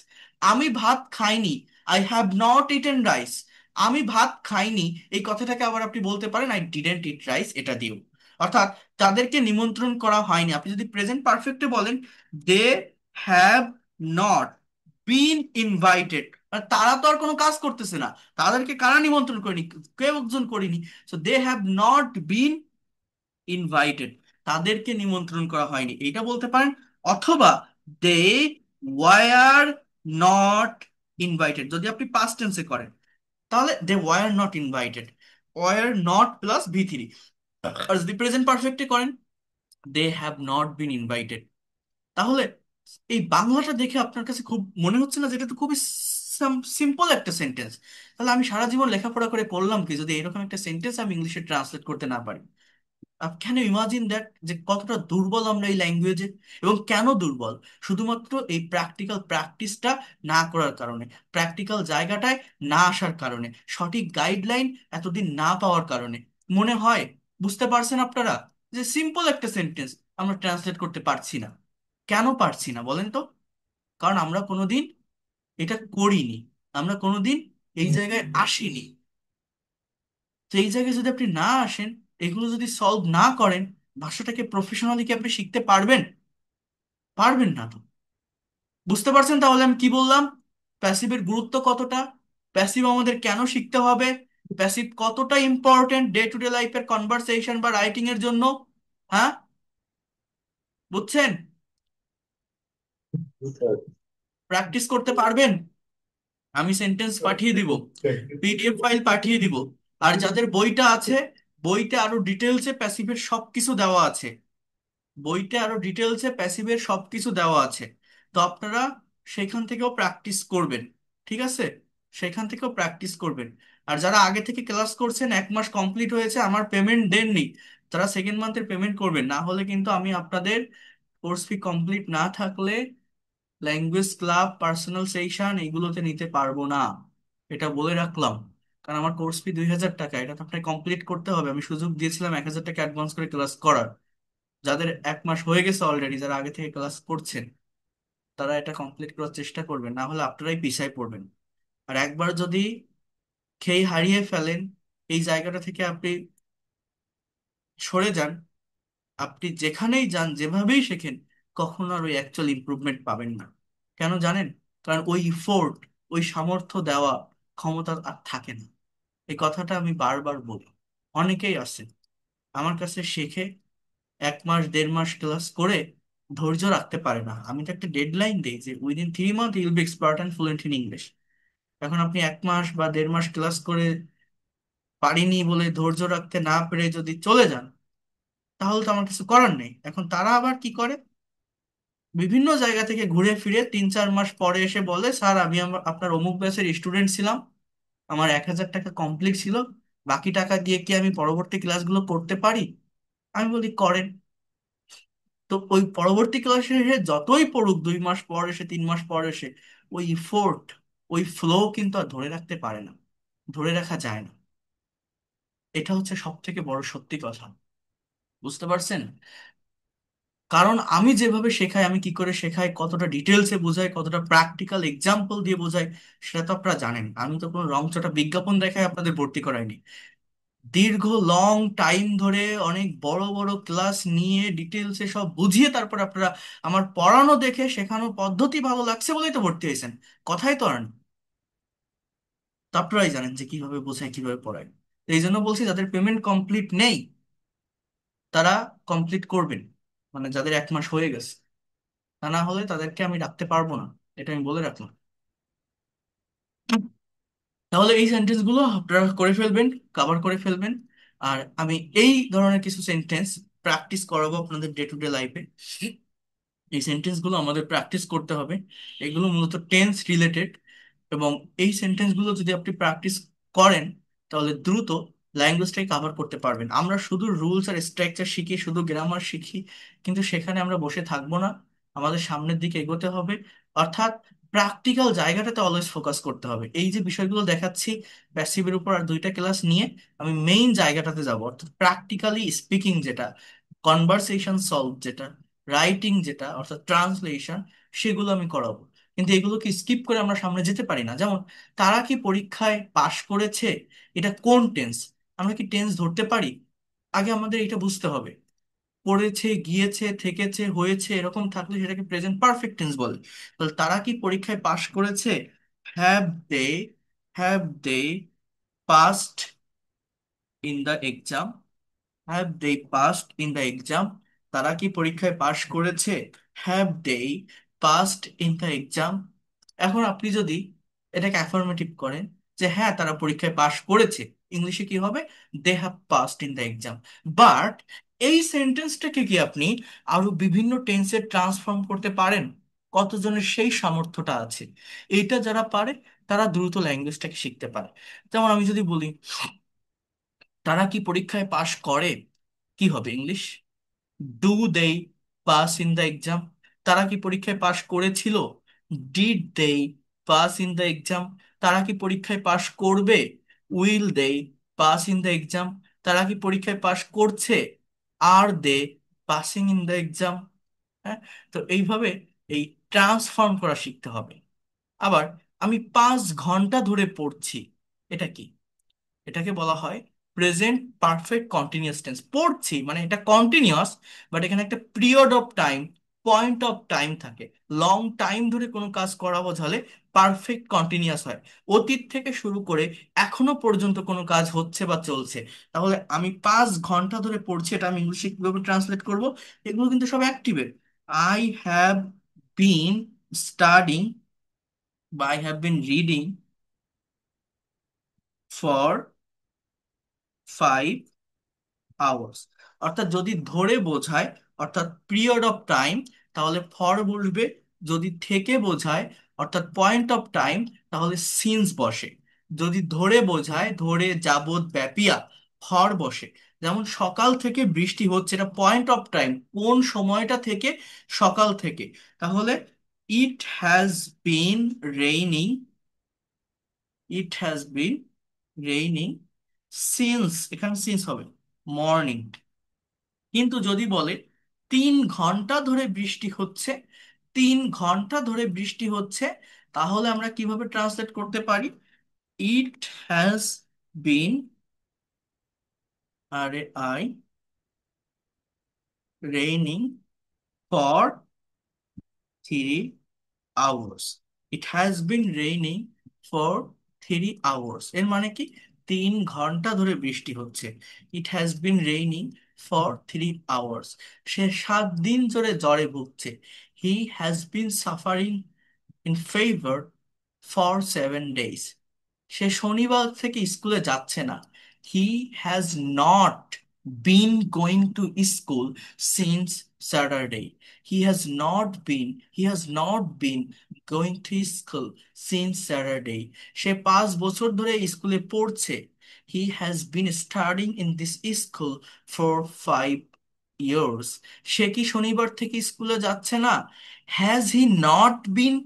আমি ভাত খাইনি, I have not eaten rice. আমি ভাত খাইনি, এই কথাটাকে আবার আপনি বলতে পারেন আই ডিডেন্ট ইট রাইস, এটা দিও। অর্থাৎ তাদেরকে নিমন্ত্রণ করা হয়নি। আপনি যদি প্রেজেন্ট পারফেক্টে বলেন they have not been invited, তারা তো আর কোনো কাজ করতেছে না, তাদেরকে কারা নিমন্ত্রণ করেনি? কেউ একজন করিনি। So they have not been invited, তাদেরকে নিমন্ত্রণ করা হয়নি, এইটা বলতে পারেন। অথবা দে ওয়ার নট ইনভাইটেড, যদি আপনি পাস্ট টেন্সে করেন তাহলে they were not invited, were not plus V three. আর যদি প্রেজেন্ট পারফেক্টে করেন they have not been invited. তাহলে এই বাংলাটা দেখে আপনার কাছে খুব মনে হচ্ছে না যেটা তো খুবই সিম্পল একটা সেন্টেন্স? তাহলে আমি সারা জীবন লেখাপড়া করে করলাম কি যদি এরকম একটা সেন্টেন্স আমি ইংলিশে ট্রান্সলেট করতে না পারি? ক্যান ইউ ইমাজিন দ্যাট, যে কতটা দুর্বল আমরা এই ল্যাঙ্গুয়েজে? এবং কেন দুর্বল? শুধুমাত্র এই প্র্যাকটিক্যাল প্র্যাকটিসটা না করার কারণে, প্র্যাকটিক্যাল জায়গাটায় না আসার কারণে, সঠিক গাইডলাইন এতদিন না পাওয়ার কারণে। মনে হয় বুঝতে পারছেন আপনারা যে সিম্পল একটা সেন্টেন্স আমরা ট্রান্সলেট করতে পারছি না। কেন পারছি না বলেন তো? কারণ আমরা কোনোদিন এটা করিনি, আমরা কোনোদিন এই জায়গায় আসিনি। তো এই জায়গায় যদি আপনি না আসেন, এগুলো যদি সলভ না করেন, ভাষাটাকে প্রফেশনালি কি আপনি শিখতে পারবেন? পারবেন না তো। বুঝতে পারছেন তাহলে আমি কি বললাম? প্যাসিভের গুরুত্ব কতটা, প্যাসিভ আমাদের কেন শিখতে হবে, প্যাসিভ কতটা ইম্পর্টেন্ট ডে টু ডে লাইফের কনভারসেশন বা রাইটিং এর জন্য। হ্যাঁ, বুঝছেন? প্র্যাকটিস করতে পারবেন? আমি সেন্টেন্স পাঠিয়ে দিব, পিডিএফ ফাইল পাঠিয়ে দিব। আর যাদের বইটা আছে, বইতে আরো ডিটেলসে প্যাসিভের সবকিছু দেওয়া আছে। বইতে আরো ডিটেলসে প্যাসিভের সবকিছু দেওয়া আছে। তো আপনারা সেখান থেকেও প্র্যাকটিস করবেন, ঠিক আছে? সেখান থেকেও প্র্যাকটিস করবেন। আর যারা আগে থেকে ক্লাস করছেন, 1 মাস কমপ্লিট হয়েছে, আমার পেমেন্ট দেননি, তারা সেকেন্ড মান্থের পেমেন্ট করবেন, না হলে কিন্তু আমি আপনাদের কোর্স ফি কমপ্লিট না থাকলে ল্যাঙ্গুয়েজ ক্লাব, পার্সোনাল সেশন এগুলোতে নিতে পারবো না। এটা বলে রাখলাম। কারণ আমার কোর্স ফি 2000 টাকা, এটা তো আপনাকে কমপ্লিট করতে হবে। আমি সুযোগ দিয়েছিলাম 1000 টাকা অ্যাডভান্স করে ক্লাস করার। যাদের 1 মাস হয়ে গেছে অলরেডি, যারা আগে থেকে ক্লাস করছেন, তারা এটা কমপ্লিট করার চেষ্টা করবেন, না হলে আপনারাই পিছায় পড়বেন। আর একবার যদি খেই হারিয়ে ফেলেন, এই জায়গাটা থেকে আপনি সরে যান, আপনি যেখানেই যান, যেভাবেই শেখেন, কখনো আর ওই অ্যাকচুয়াল ইমপ্রুভমেন্ট পাবেন না। কেন জানেন? কারণ ওই ইফোর্ট, ওই সামর্থ্য দেওয়া ক্ষমতা আর থাকে না। এই কথাটা আমি বারবার বলি। অনেকেই আছে আমার কাছে শেখে, 1 মাস 1.5 মাস ক্লাস করে ধৈর্য রাখতে পারে না। আমি তো একটা ডেডলাইন দিই যে within 3 month you'll be expert and fluent in English. এখন আপনি 1 মাস বা 1.5 মাস ক্লাস করে পারিনি বলে, ধৈর্য রাখতে না পেরে যদি চলে যান, তাহলে তো আমার কিছু করার নেই। এখন তারা আবার কি করে? বিভিন্ন জায়গা থেকে ঘুরে ফিরে 3-4 মাস পরে এসে বলে, স্যার আমি আপনার অমুক ব্যাচের স্টুডেন্ট ছিলাম, আমার 1,000 টাকা কমপ্লিট ছিল, বাকি টাকা দিয়ে কি আমি পরবর্তী ক্লাসগুলো করতে পারি? আমি বলি করেন। তো ওই পরবর্তী ক্লাসে এসে যতই পড়ুক, 2 মাস পর এসে, 3 মাস পর এসে, ওই ইফোর্ট, ওই ফ্লো কিন্তু আর ধরে রাখতে পারে না, ধরে রাখা যায় না। এটা হচ্ছে সব থেকে বড় সত্যি কথা। বুঝতে পারছেন? কারণ আমি যেভাবে শেখাই, আমি কি করে শেখাই, কতটা ডিটেলসে বোঝাই, কতটা প্র্যাকটিক্যাল এক্সাম্পল দিয়ে বোঝাই, সেটা তো আপনারা জানেন। আমি তো কোনো রংচটা বিজ্ঞাপন দেখাই আপনাদের ভর্তি করাইনি। দীর্ঘ লং টাইম ধরে অনেক বড় বড় ক্লাস নিয়ে ডিটেলসে সব বুঝিয়ে তারপর আপনারা আমার পড়ানো দেখে শেখানোর পদ্ধতি ভালো লাগছে বলেই তো ভর্তি হয়েছেন। কথাই তো আর না। তো আপনারাই জানেন যে কিভাবে বোঝায়, কিভাবে পড়ায়। তো এই জন্য বলছি, যাদের পেমেন্ট কমপ্লিট নেই তারা কমপ্লিট করবেন, মানে যাদের 1 মাস হয়ে গেছে। তা না হলে তাদেরকে আমি রাখতে পারবো না, এটা আমি বলে রাখলাম। তাহলে এই সেন্টেন্স গুলো আপনারা করে ফেলবেন, কভার করে ফেলবেন। আর আমি এই ধরনের কিছু সেন্টেন্স প্র্যাকটিস করাবো আপনাদের ডে টু ডে লাইফে। এই সেন্টেন্সগুলো আমাদের প্র্যাকটিস করতে হবে। এগুলো মূলত টেন্স রিলেটেড, এবং এই সেন্টেন্সগুলো যদি আপনি প্র্যাকটিস করেন তাহলে দ্রুত ল্যাঙ্গুয়েজটাই কাভার করতে পারবেন। আমরা শুধু রুলস আর স্ট্রাকচার শিখি, শুধু গ্রামার শিখি, কিন্তু সেখানে আমরা বসে থাকবো না, আমাদের সামনের দিকে এগোতে হবে। অর্থাৎ প্র্যাকটিক্যাল জায়গাটাতে অলওয়েজ ফোকাস করতে হবে। এই যে বিষয়গুলো দেখাচ্ছি প্যাসিভের উপর আর 2টা ক্লাস নিয়ে, আমি মেইন জায়গাটাতে যাব, অর্থাৎ প্র্যাকটিক্যালি স্পিকিং যেটা, কনভারসেশন সলভ যেটা, রাইটিং যেটা অর্থাৎ ট্রান্সলেশন, সেগুলো আমি করাবো। কিন্তু এগুলোকে স্কিপ করে আমরা সামনে যেতে পারি না। যেমন, তারা কি পরীক্ষায় পাশ করেছে, এটা কোন টেন্স? আমরা কি টেন্স ধরতে পারি? আগে আমাদের এটা বুঝতে হবে। পড়েছে, গিয়েছে, থেকেছে, হয়েছে এরকম থাকলে সেটাকে প্রেজেন্ট পারফেক্ট টেন্স বলে। তাহলে তারা কি পরীক্ষায় পাশ করেছে? Have they, have they passed in the exam, have they passed in the exam. তারা কি পরীক্ষায় পাশ করেছে? Have they passed in the exam. এখন আপনি যদি এটাকে অ্যাফার্মেটিভ করেন যে হ্যাঁ তারা পরীক্ষায় পাশ করেছে, ইংলিশে কি হবে? They have passed in the exam. But এই সেন্টেন্সটাকে কি আপনি আরো বিভিন্ন টেন্সে ট্রান্সফর্ম করতে পারেন? কতজনের সেই সামর্থ্যটা আছে? এইটা যারা পারে তারা দ্রুত ল্যাঙ্গুয়েজটাকে শিখতে পারে। যেমন আমি যদি বলি, তারা কি পরীক্ষায় পাশ করে, কি হবে English? Do they pass in the exam. তারা কি পরীক্ষায় পাশ করেছিল? Did they pass in the exam. তারা কি পরীক্ষায় পাশ করবে? Will they pass in the exam. তারা কি পরীক্ষায় পাশ করছে? Are they passing in the exam. হ্যাঁ। তো এইভাবে এই ট্রান্সফর্ম করা শিখতে হবে। আবার, আমি 5 ঘন্টা ধরে পড়ছি, এটা কি? এটাকে বলা হয় প্রেজেন্ট পারফেক্ট কন্টিনিউয়াস টেন্স। পড়ছি মানে এটা কন্টিনিউয়াস, বাট এখানে একটা period of time, point of time থাকে। লং টাইম ধরে কোনো কাজ করা বোঝালে পারফেক্ট কন্টিনিউয়াস হয়। অতীত থেকে শুরু করে এখনো পর্যন্ত কোনো কাজ হচ্ছে বা চলছে। তাহলে আমি 5 ঘন্টা ধরে পড়ছি, এটা আমি ইংলিশে কিভাবে ট্রান্সলেট করব? এগুলো কিন্তু সব অ্যাক্টিভের। আই হ্যাভ বিন স্টাডিং বা I have been reading for 5 hours. অর্থাৎ যদি ধরে বোঝায়, অর্থাৎ পিরিয়ড অফ টাইম, তাহলে ফর বসবে। যদি থেকে বোঝায়, অর্থাৎ পয়েন্ট অফ টাইম, তাহলে সিন্স বসে। যদি ধরে বোঝায়, ধরে যাবত ব্যাপিয়া, ফর বসে। যেমন সকাল থেকে বৃষ্টি হচ্ছে, এটা পয়েন্ট অফ টাইম, কোন সময়টা থেকে? সকাল থেকে। তাহলে ইট has been raining, it has been raining since, এখানে সিন্স হবে মর্নিং। কিন্তু যদি বলে 3 ঘন্টা ধরে বৃষ্টি হচ্ছে, 3 ঘন্টা ধরে বৃষ্টি হচ্ছে, তাহলে আমরা কিভাবে ট্রান্সলেট করতে পারি? ইট হ্যাজ বিন, আরে I, raining for 3 hours. It has been raining for 3 hours এর মানে কি? 3 ঘন্টা ধরে বৃষ্টি হচ্ছে। It has been raining for 3 hours. সে 7 দিন ধরে জ্বরে ভুগছে। He has been suffering in fever for 7 days. সে শনিবার থেকে স্কুলে যাচ্ছে না। He has not been going to school since Saturday. He has not been going to school since Saturday. সে 5 বছর ধরে স্কুলে পড়ছে। He has been studying in this school for 5 years. সে কি শনিবার থেকে স্কুলে যাচ্ছে না? Has he not been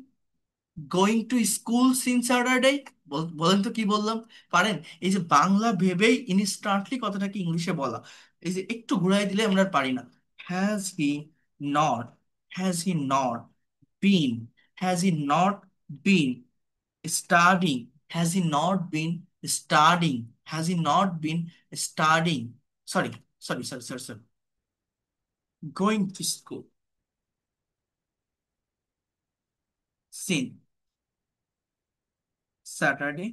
going to school since Saturday? বলেন তো কি বললাম? পারেন? এই যে বাংলা ভেবেই ইনস্ট্যান্টলি কথাটাকে ইংলিশে বলা, এই যে একটু ঘুরাই দিলে আমরা আর পারি না। Has he not, has he not been, has he not been studying, has he not been studying, has he not been studying, sorry sorry sorry sorry sorry, going to school since Saturday?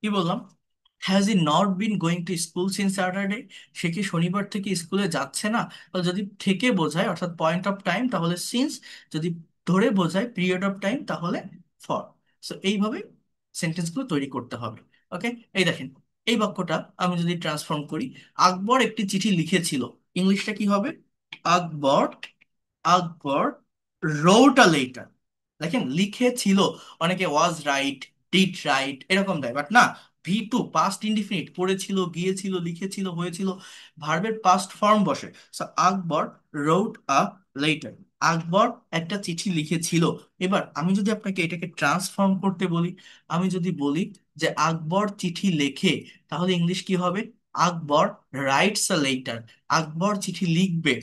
কি বললাম? Has he not been going to school since Saturday? সে কি শনিবার থেকে স্কুলে যাচ্ছে না? তো যদি থেকে বোঝায় অর্থাৎ পয়েন্ট অফ টাইম তাহলে সিন্স, যদি ধরে বোঝায় পিরিয়ড অফ টাইম তাহলে ফর। সো এইভাবে সেন্টেন্সগুলো তৈরি করতে হবে। ওকে, এই দেখেন, এই বাক্যটা আমি যদি ট্রান্সফর্ম করি, আকবর একটি চিঠি লিখেছিল, ইংলিশটা কি হবে? আকবর, আকবর রোট আ লেটার। দেখেন লিখেছিল, অনেকে ওয়াজ রাইট, ডিড রাইট এরকম দেয়, বাট না, ভি টু পাস্ট ইনডিফিনিট, পড়েছিল, গিয়েছিল, লিখেছিল, হয়েছিল, ভার্বের পাস্ট ফর্ম বসে। সো আকবর রোট আ লেটার, আকবর একটা চিঠি লিখেছিল। এবার আমি যদি আপনাকে এটাকে ট্রান্সফর্ম করতে বলি, আমি যদি বলি যে আকবর চিঠি লেখে, তাহলে ইংলিশ কি হবে? আকবর রাইটস আ লেটার, আকবর চিঠি লিখবে।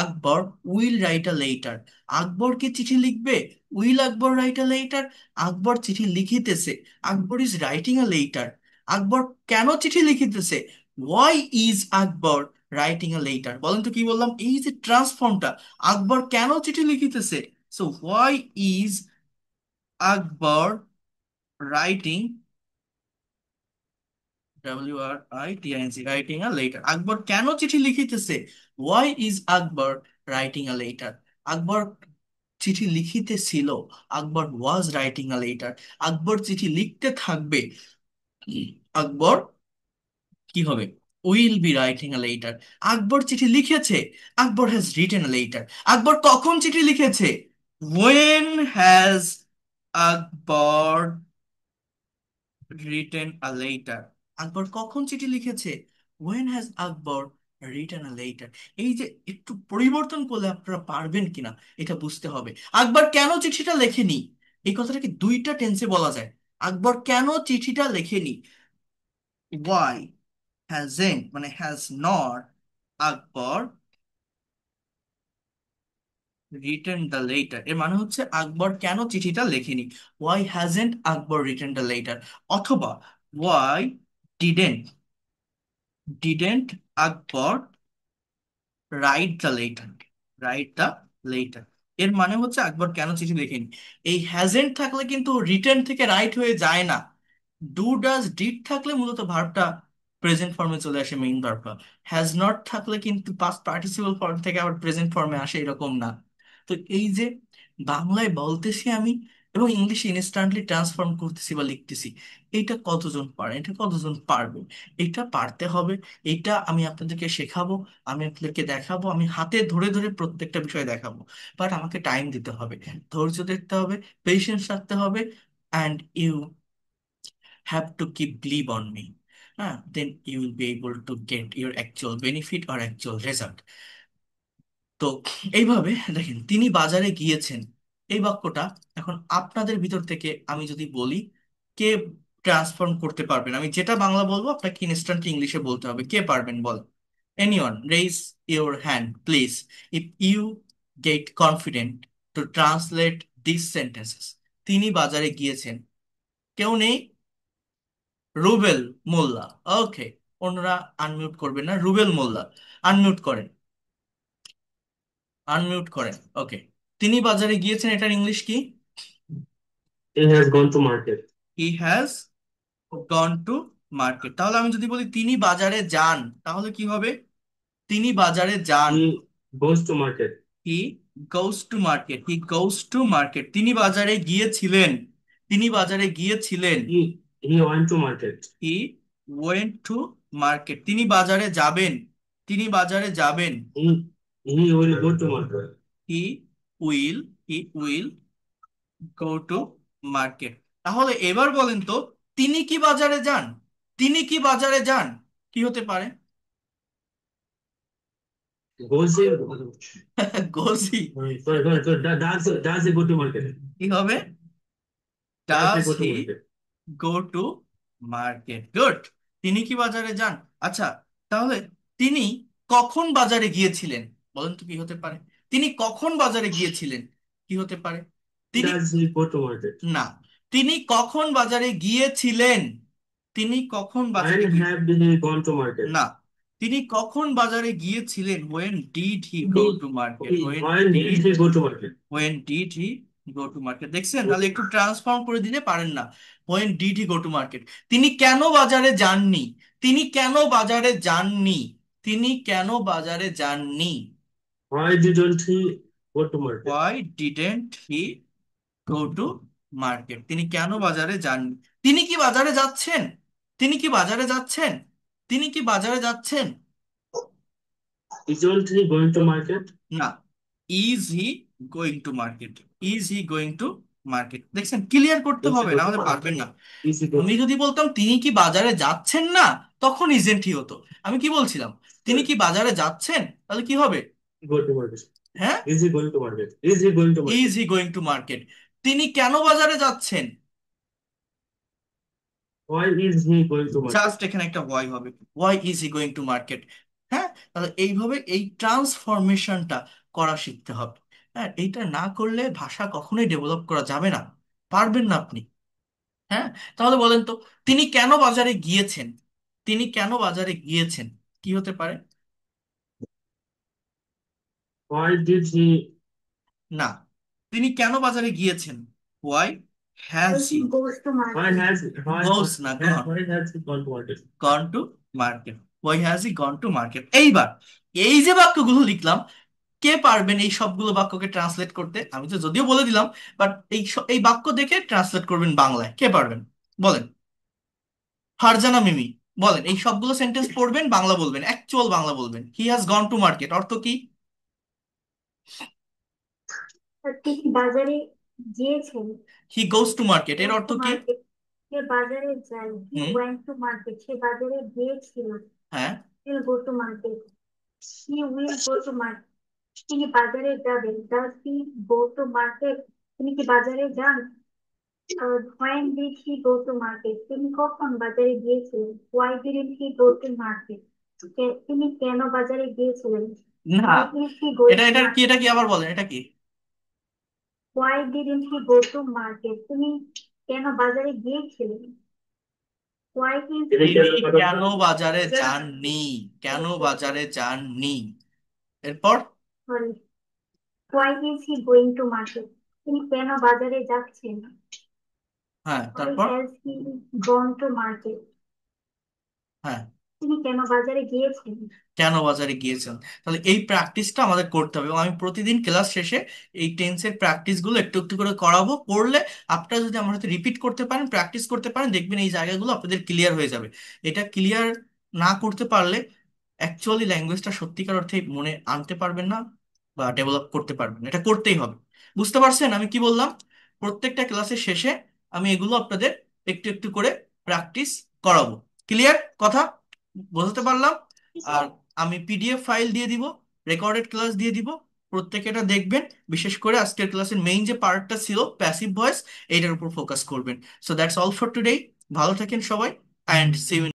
Akbar will write a letter, Akbar কি চিঠি লিখবে? Will Akbar write a letter? Akbar চিঠি লিখিতেছে, Akbar is writing a letter. Akbar কেন চিঠি লিখিতেছে? Why is Akbar writing a letter? বলেন তো কি বললাম? এই যে ট্রান্সফর্মটা, আকবর কেন চিঠি লিখিতেছে, so why is Akbar writing, WRITING, writing a letter. Akbar কেন চিঠি লিখিতেছে? Why is Akbar writing a letter? Akbar চিঠি লিখিতেছিল, আকবর was writing a letter. Akbar চিঠি লিখতে থাকবে, আকবর কি হবে? Will be writing a letter. Akbar চিঠি লিখেছে, Akbar has written a letter. Akbar কখন চিঠি লিখেছে? When has Akbar written a letter? Akbar কখন চিঠি লিখেছে? When has Akbar written a letter. এই যে একটু পরিবর্তন করলে আপনারা পারবেন কিনা এটা বুঝতে হবে। আকবর কেন চিঠিটা লেখেনি, এই কথাটাকে দুইটা টেন্সে বলা যায়। আকবর কেন চিঠিটা লেখেনি? ওয়াই হ্যাজেন্ট মানে has not Akbar written the letter, এর মানে হচ্ছে আকবর কেন চিঠিটা লেখেনি। Why hasn't Akbar written the letter, অথবা why didn't, didn't Akbar write the letter, write the letter. এর মানে হচ্ছে আকবর কেন চিঠি লেখেনি। এই হ্যাজেন্ট থাকলে কিন্তু রিটেন থেকে রাইট হয়ে যায় না। ডু ডাজ ডিড থাকলে মূলত ভার্বটা প্রেজেন্ট ফর্মে চলে আসে, মেইন ভার্বটা। হ্যাজ নট থাকলে কিন্তু পাস্ট পার্টিসিপল ফর্ম থেকে আবার প্রেজেন্ট ফর্মে আসে, এরকম না। তো এই যে বাংলায় বলতেছি আমি এবং ইংলিশে ইনস্ট্যান্টলি ট্রান্সফর্ম করতেছি বা লিখতেছি, এটা কতজন পারে, এটা কতজন পারবে? এটা পারতে হবে। এটা আমি আপনাদেরকে শেখাবো, আমি আপনাদেরকে দেখাবো, আমি হাতে ধরে ধরে প্রত্যেকটা বিষয় দেখাবো। বাট আমাকে টাইম দিতে হবে, ধৈর্য ধরতে হবে, পেশেন্স রাখতে হবে, and you have to keep believe on me. হ্যাঁ, then you will be able to get your actual benefit or actual result. তো এইভাবে দেখেন, তিনি বাজারে গিয়েছেন, এই বাক্যটা এখন আপনাদের ভিতর থেকে আমি যদি বলি, কে ট্রান্সফর্ম করতে পারবেন? আমি যেটা বাংলা বলবো আপনাকে ইনস্ট্যান্ট ইংলিশে বলতে হবে, কে পারবেন বল? Anyone raise your hand please if you get confident to translate this sentences. তিনি বাজারে গিয়েছেন, কেউ নেই? রুবেল মোল্লা। ওকে, অন্যরা আনমিউট করবেন না, রুবেল মোল্লা আনমিউট করেন, আনমিউট করেন। ওকে, তিনি বাজারে গিয়েছেন, এটার ইংলিশ কি? He has gone to market. He has gone to market. তাহলে আমি যদি বলি তিনি বাজারে যান, তাহলে কি হবে? তিনি বাজারে যান। He goes to market. He goes to market, he goes to market. তিনি বাজারে গিয়েছিলেন, তিনি বাজারে গিয়েছিলেন। He went to market. He went to market. তিনি বাজারে যাবেন, তিনি বাজারে যাবেন। He will go to market. He will he will go to market. তাহলে এবার বলেন তো, তিনি কি বাজারে যান? তিনি কি বাজারে যান? কি হতে পারে? Goes he, গোজি। sorry, does he go to market? কি হবে? Does he does go to he market? Go to market. Good. তিনি কি বাজারে যান? আচ্ছা, তাহলে তিনি কখন বাজারে গিয়েছিলেন? বলেন তো কি হতে পারে? তিনি কখন বাজারে গিয়েছিলেন? কি হতে পারে? তিনি, Does he go to market? না, তিনি কখন বাজারে গিয়েছিলেন? তিনি কখন বাজারে When গিয়ে, have he gone to market? না, তিনি কখন বাজারে গিয়েছিলেন? when did he go He, to market? okay, when did he go to market? when did he go to market? দেখছেন, তাহলে একটু ট্রান্সফর্ম করে দিলে পারেন না। when did he go to market? তিনি কেন বাজারে যাননি? তিনি কেন বাজারে যাননি? তিনি কেন বাজারে যাননি? Why didn't he go to market? why didn't he go to market? তিনি কেন বাজারে যাননি? তিনি কি বাজারে যাচ্ছেন? তিনি কি বাজারে যাচ্ছেন? তিনি কি বাজারে যাচ্ছেন? Isn't he going to market? না, is he going to market. Is he going to market. দেখছেন, ক্লিয়ার করতে Is he হবে, না going to হলে পারবেন market? না। Is he আমি going যদি বলতাম তিনি কি বাজারে যাচ্ছেন না, তখন ইজেন্ট হি হতো। আমি কি বলছিলাম? তিনি কি বাজারে যাচ্ছেন, তাহলে কি হবে? to go to market? হ্যাঁ, Is he going to market? Is he going to is market? He going to market. তিনি কেন বাজারে যাচ্ছেন? Why is he going to market? Just এখানে একটা ওয়াই হবে। Why is he going to market. হ্যাঁ, তাহলে এইভাবে এই ট্রান্সফরমেশনটা করা শিখতে হবে। হ্যাঁ, এইটা না করলে ভাষা কখনোই ডেভেলপ করা যাবে না, পারবেন না আপনি। হ্যাঁ, তাহলে বলেন তো, তিনি কেন বাজারে গিয়েছেন? তিনি কেন বাজারে গিয়েছেন? কি হতে পারে? Why did he? না, তিনি কেন বাজারে গিয়েছেন? Y has he Why has গোস, না, why has he gone to market? Gone to market. Y has he gone to market. এইবার এই যে বাক্যগুলো লিখলাম, কে পারবেন এই সবগুলো বাক্যকে ট্রান্সলেট করতে? আমি তো যদিও বলে দিলাম, বাট এই বাক্য দেখে ট্রান্সলেট করবেন বাংলায়। কে পারবেন? বলেন। ফারজানা মিমি, বলেন। এই সবগুলো সেন্টেন্স পড়বেন, বাংলা বলবেন, অ্যাকচুয়াল বাংলা বলবেন। He has gone to market অর্থ কি? তিনি বাজারে গিয়েছেন। হি গোস টু মার্কেট এর গোস অর্থ টু কি? মার্কেট, সে বাজারে যায়। হি হুম। ওয়েন্ট টু মার্কেট, সে বাজারে গিয়েছিল। হ্যাঁ। Will go to market, he will go to market. তিনি বাজারে যাবেন। Does he go to market, তিনি কি বাজারে যান? When did he go to market, তিনি কখন বাজারে গিয়েছিলেন? Why didn't he go to market, তিনি কেন বাজারে গিয়েছিলেন? না, হোয়াই ইজ হি গোয়িং এটা টু এটা কি? মার্কেট, এটা কি আবার বলেন, এটা কি? Why didn't he go to market, তিনি কেন বাজারে গিয়েছিলেন? হোয়াই ইজ তিনি তিনি কেন বাজারে কেন বাজারে যাননি? কেন বাজারে যাননি? এরপর? Sorry, why is he going to market, তিনি কেন বাজারে যাচ্ছেন? হ্যাঁ, হোয়াই তারপর? Has he gone to market, হ্যাঁ, তিনি কেন বাজারে গিয়েছেন? কেন বাজারে গিয়েছেন। তাহলে এই প্র্যাকটিসটা আমাদের করতে হবে, এবং আমি প্রতিদিন ক্লাস শেষে এই টেন্সের প্র্যাকটিসগুলো একটু একটু করে করাবো। করলে আপনারা যদি আমার হাতে রিপিট করতে পারেন, প্র্যাকটিস করতে পারেন, দেখবেন এই জায়গাগুলো আপনাদের ক্লিয়ার হয়ে যাবে। এটা ক্লিয়ার না করতে পারলে অ্যাকচুয়ালি ল্যাঙ্গুয়েজটা সত্যিকার অর্থে মনে আনতে পারবেন না, বা ডেভেলপ করতে পারবেন না। এটা করতেই হবে। বুঝতে পারছেন আমি কি বললাম? প্রত্যেকটা ক্লাসের শেষে আমি এগুলো আপনাদের একটু একটু করে প্র্যাকটিস করাবো। ক্লিয়ার কথা? বোঝাতে পারলাম? আর আমি পিডিএফ ফাইল দিয়ে দিব, রেকর্ডেড ক্লাস দিয়ে দিব, প্রত্যেকে এটা দেখবেন। বিশেষ করে আজকের ক্লাসের মেইন যে পার্টটা ছিল প্যাসিভ ভয়েস, এইটার উপর ফোকাস করবেন। So that's all for today. ভালো থাকেন সবাই, অ্যান্ড সি ইউ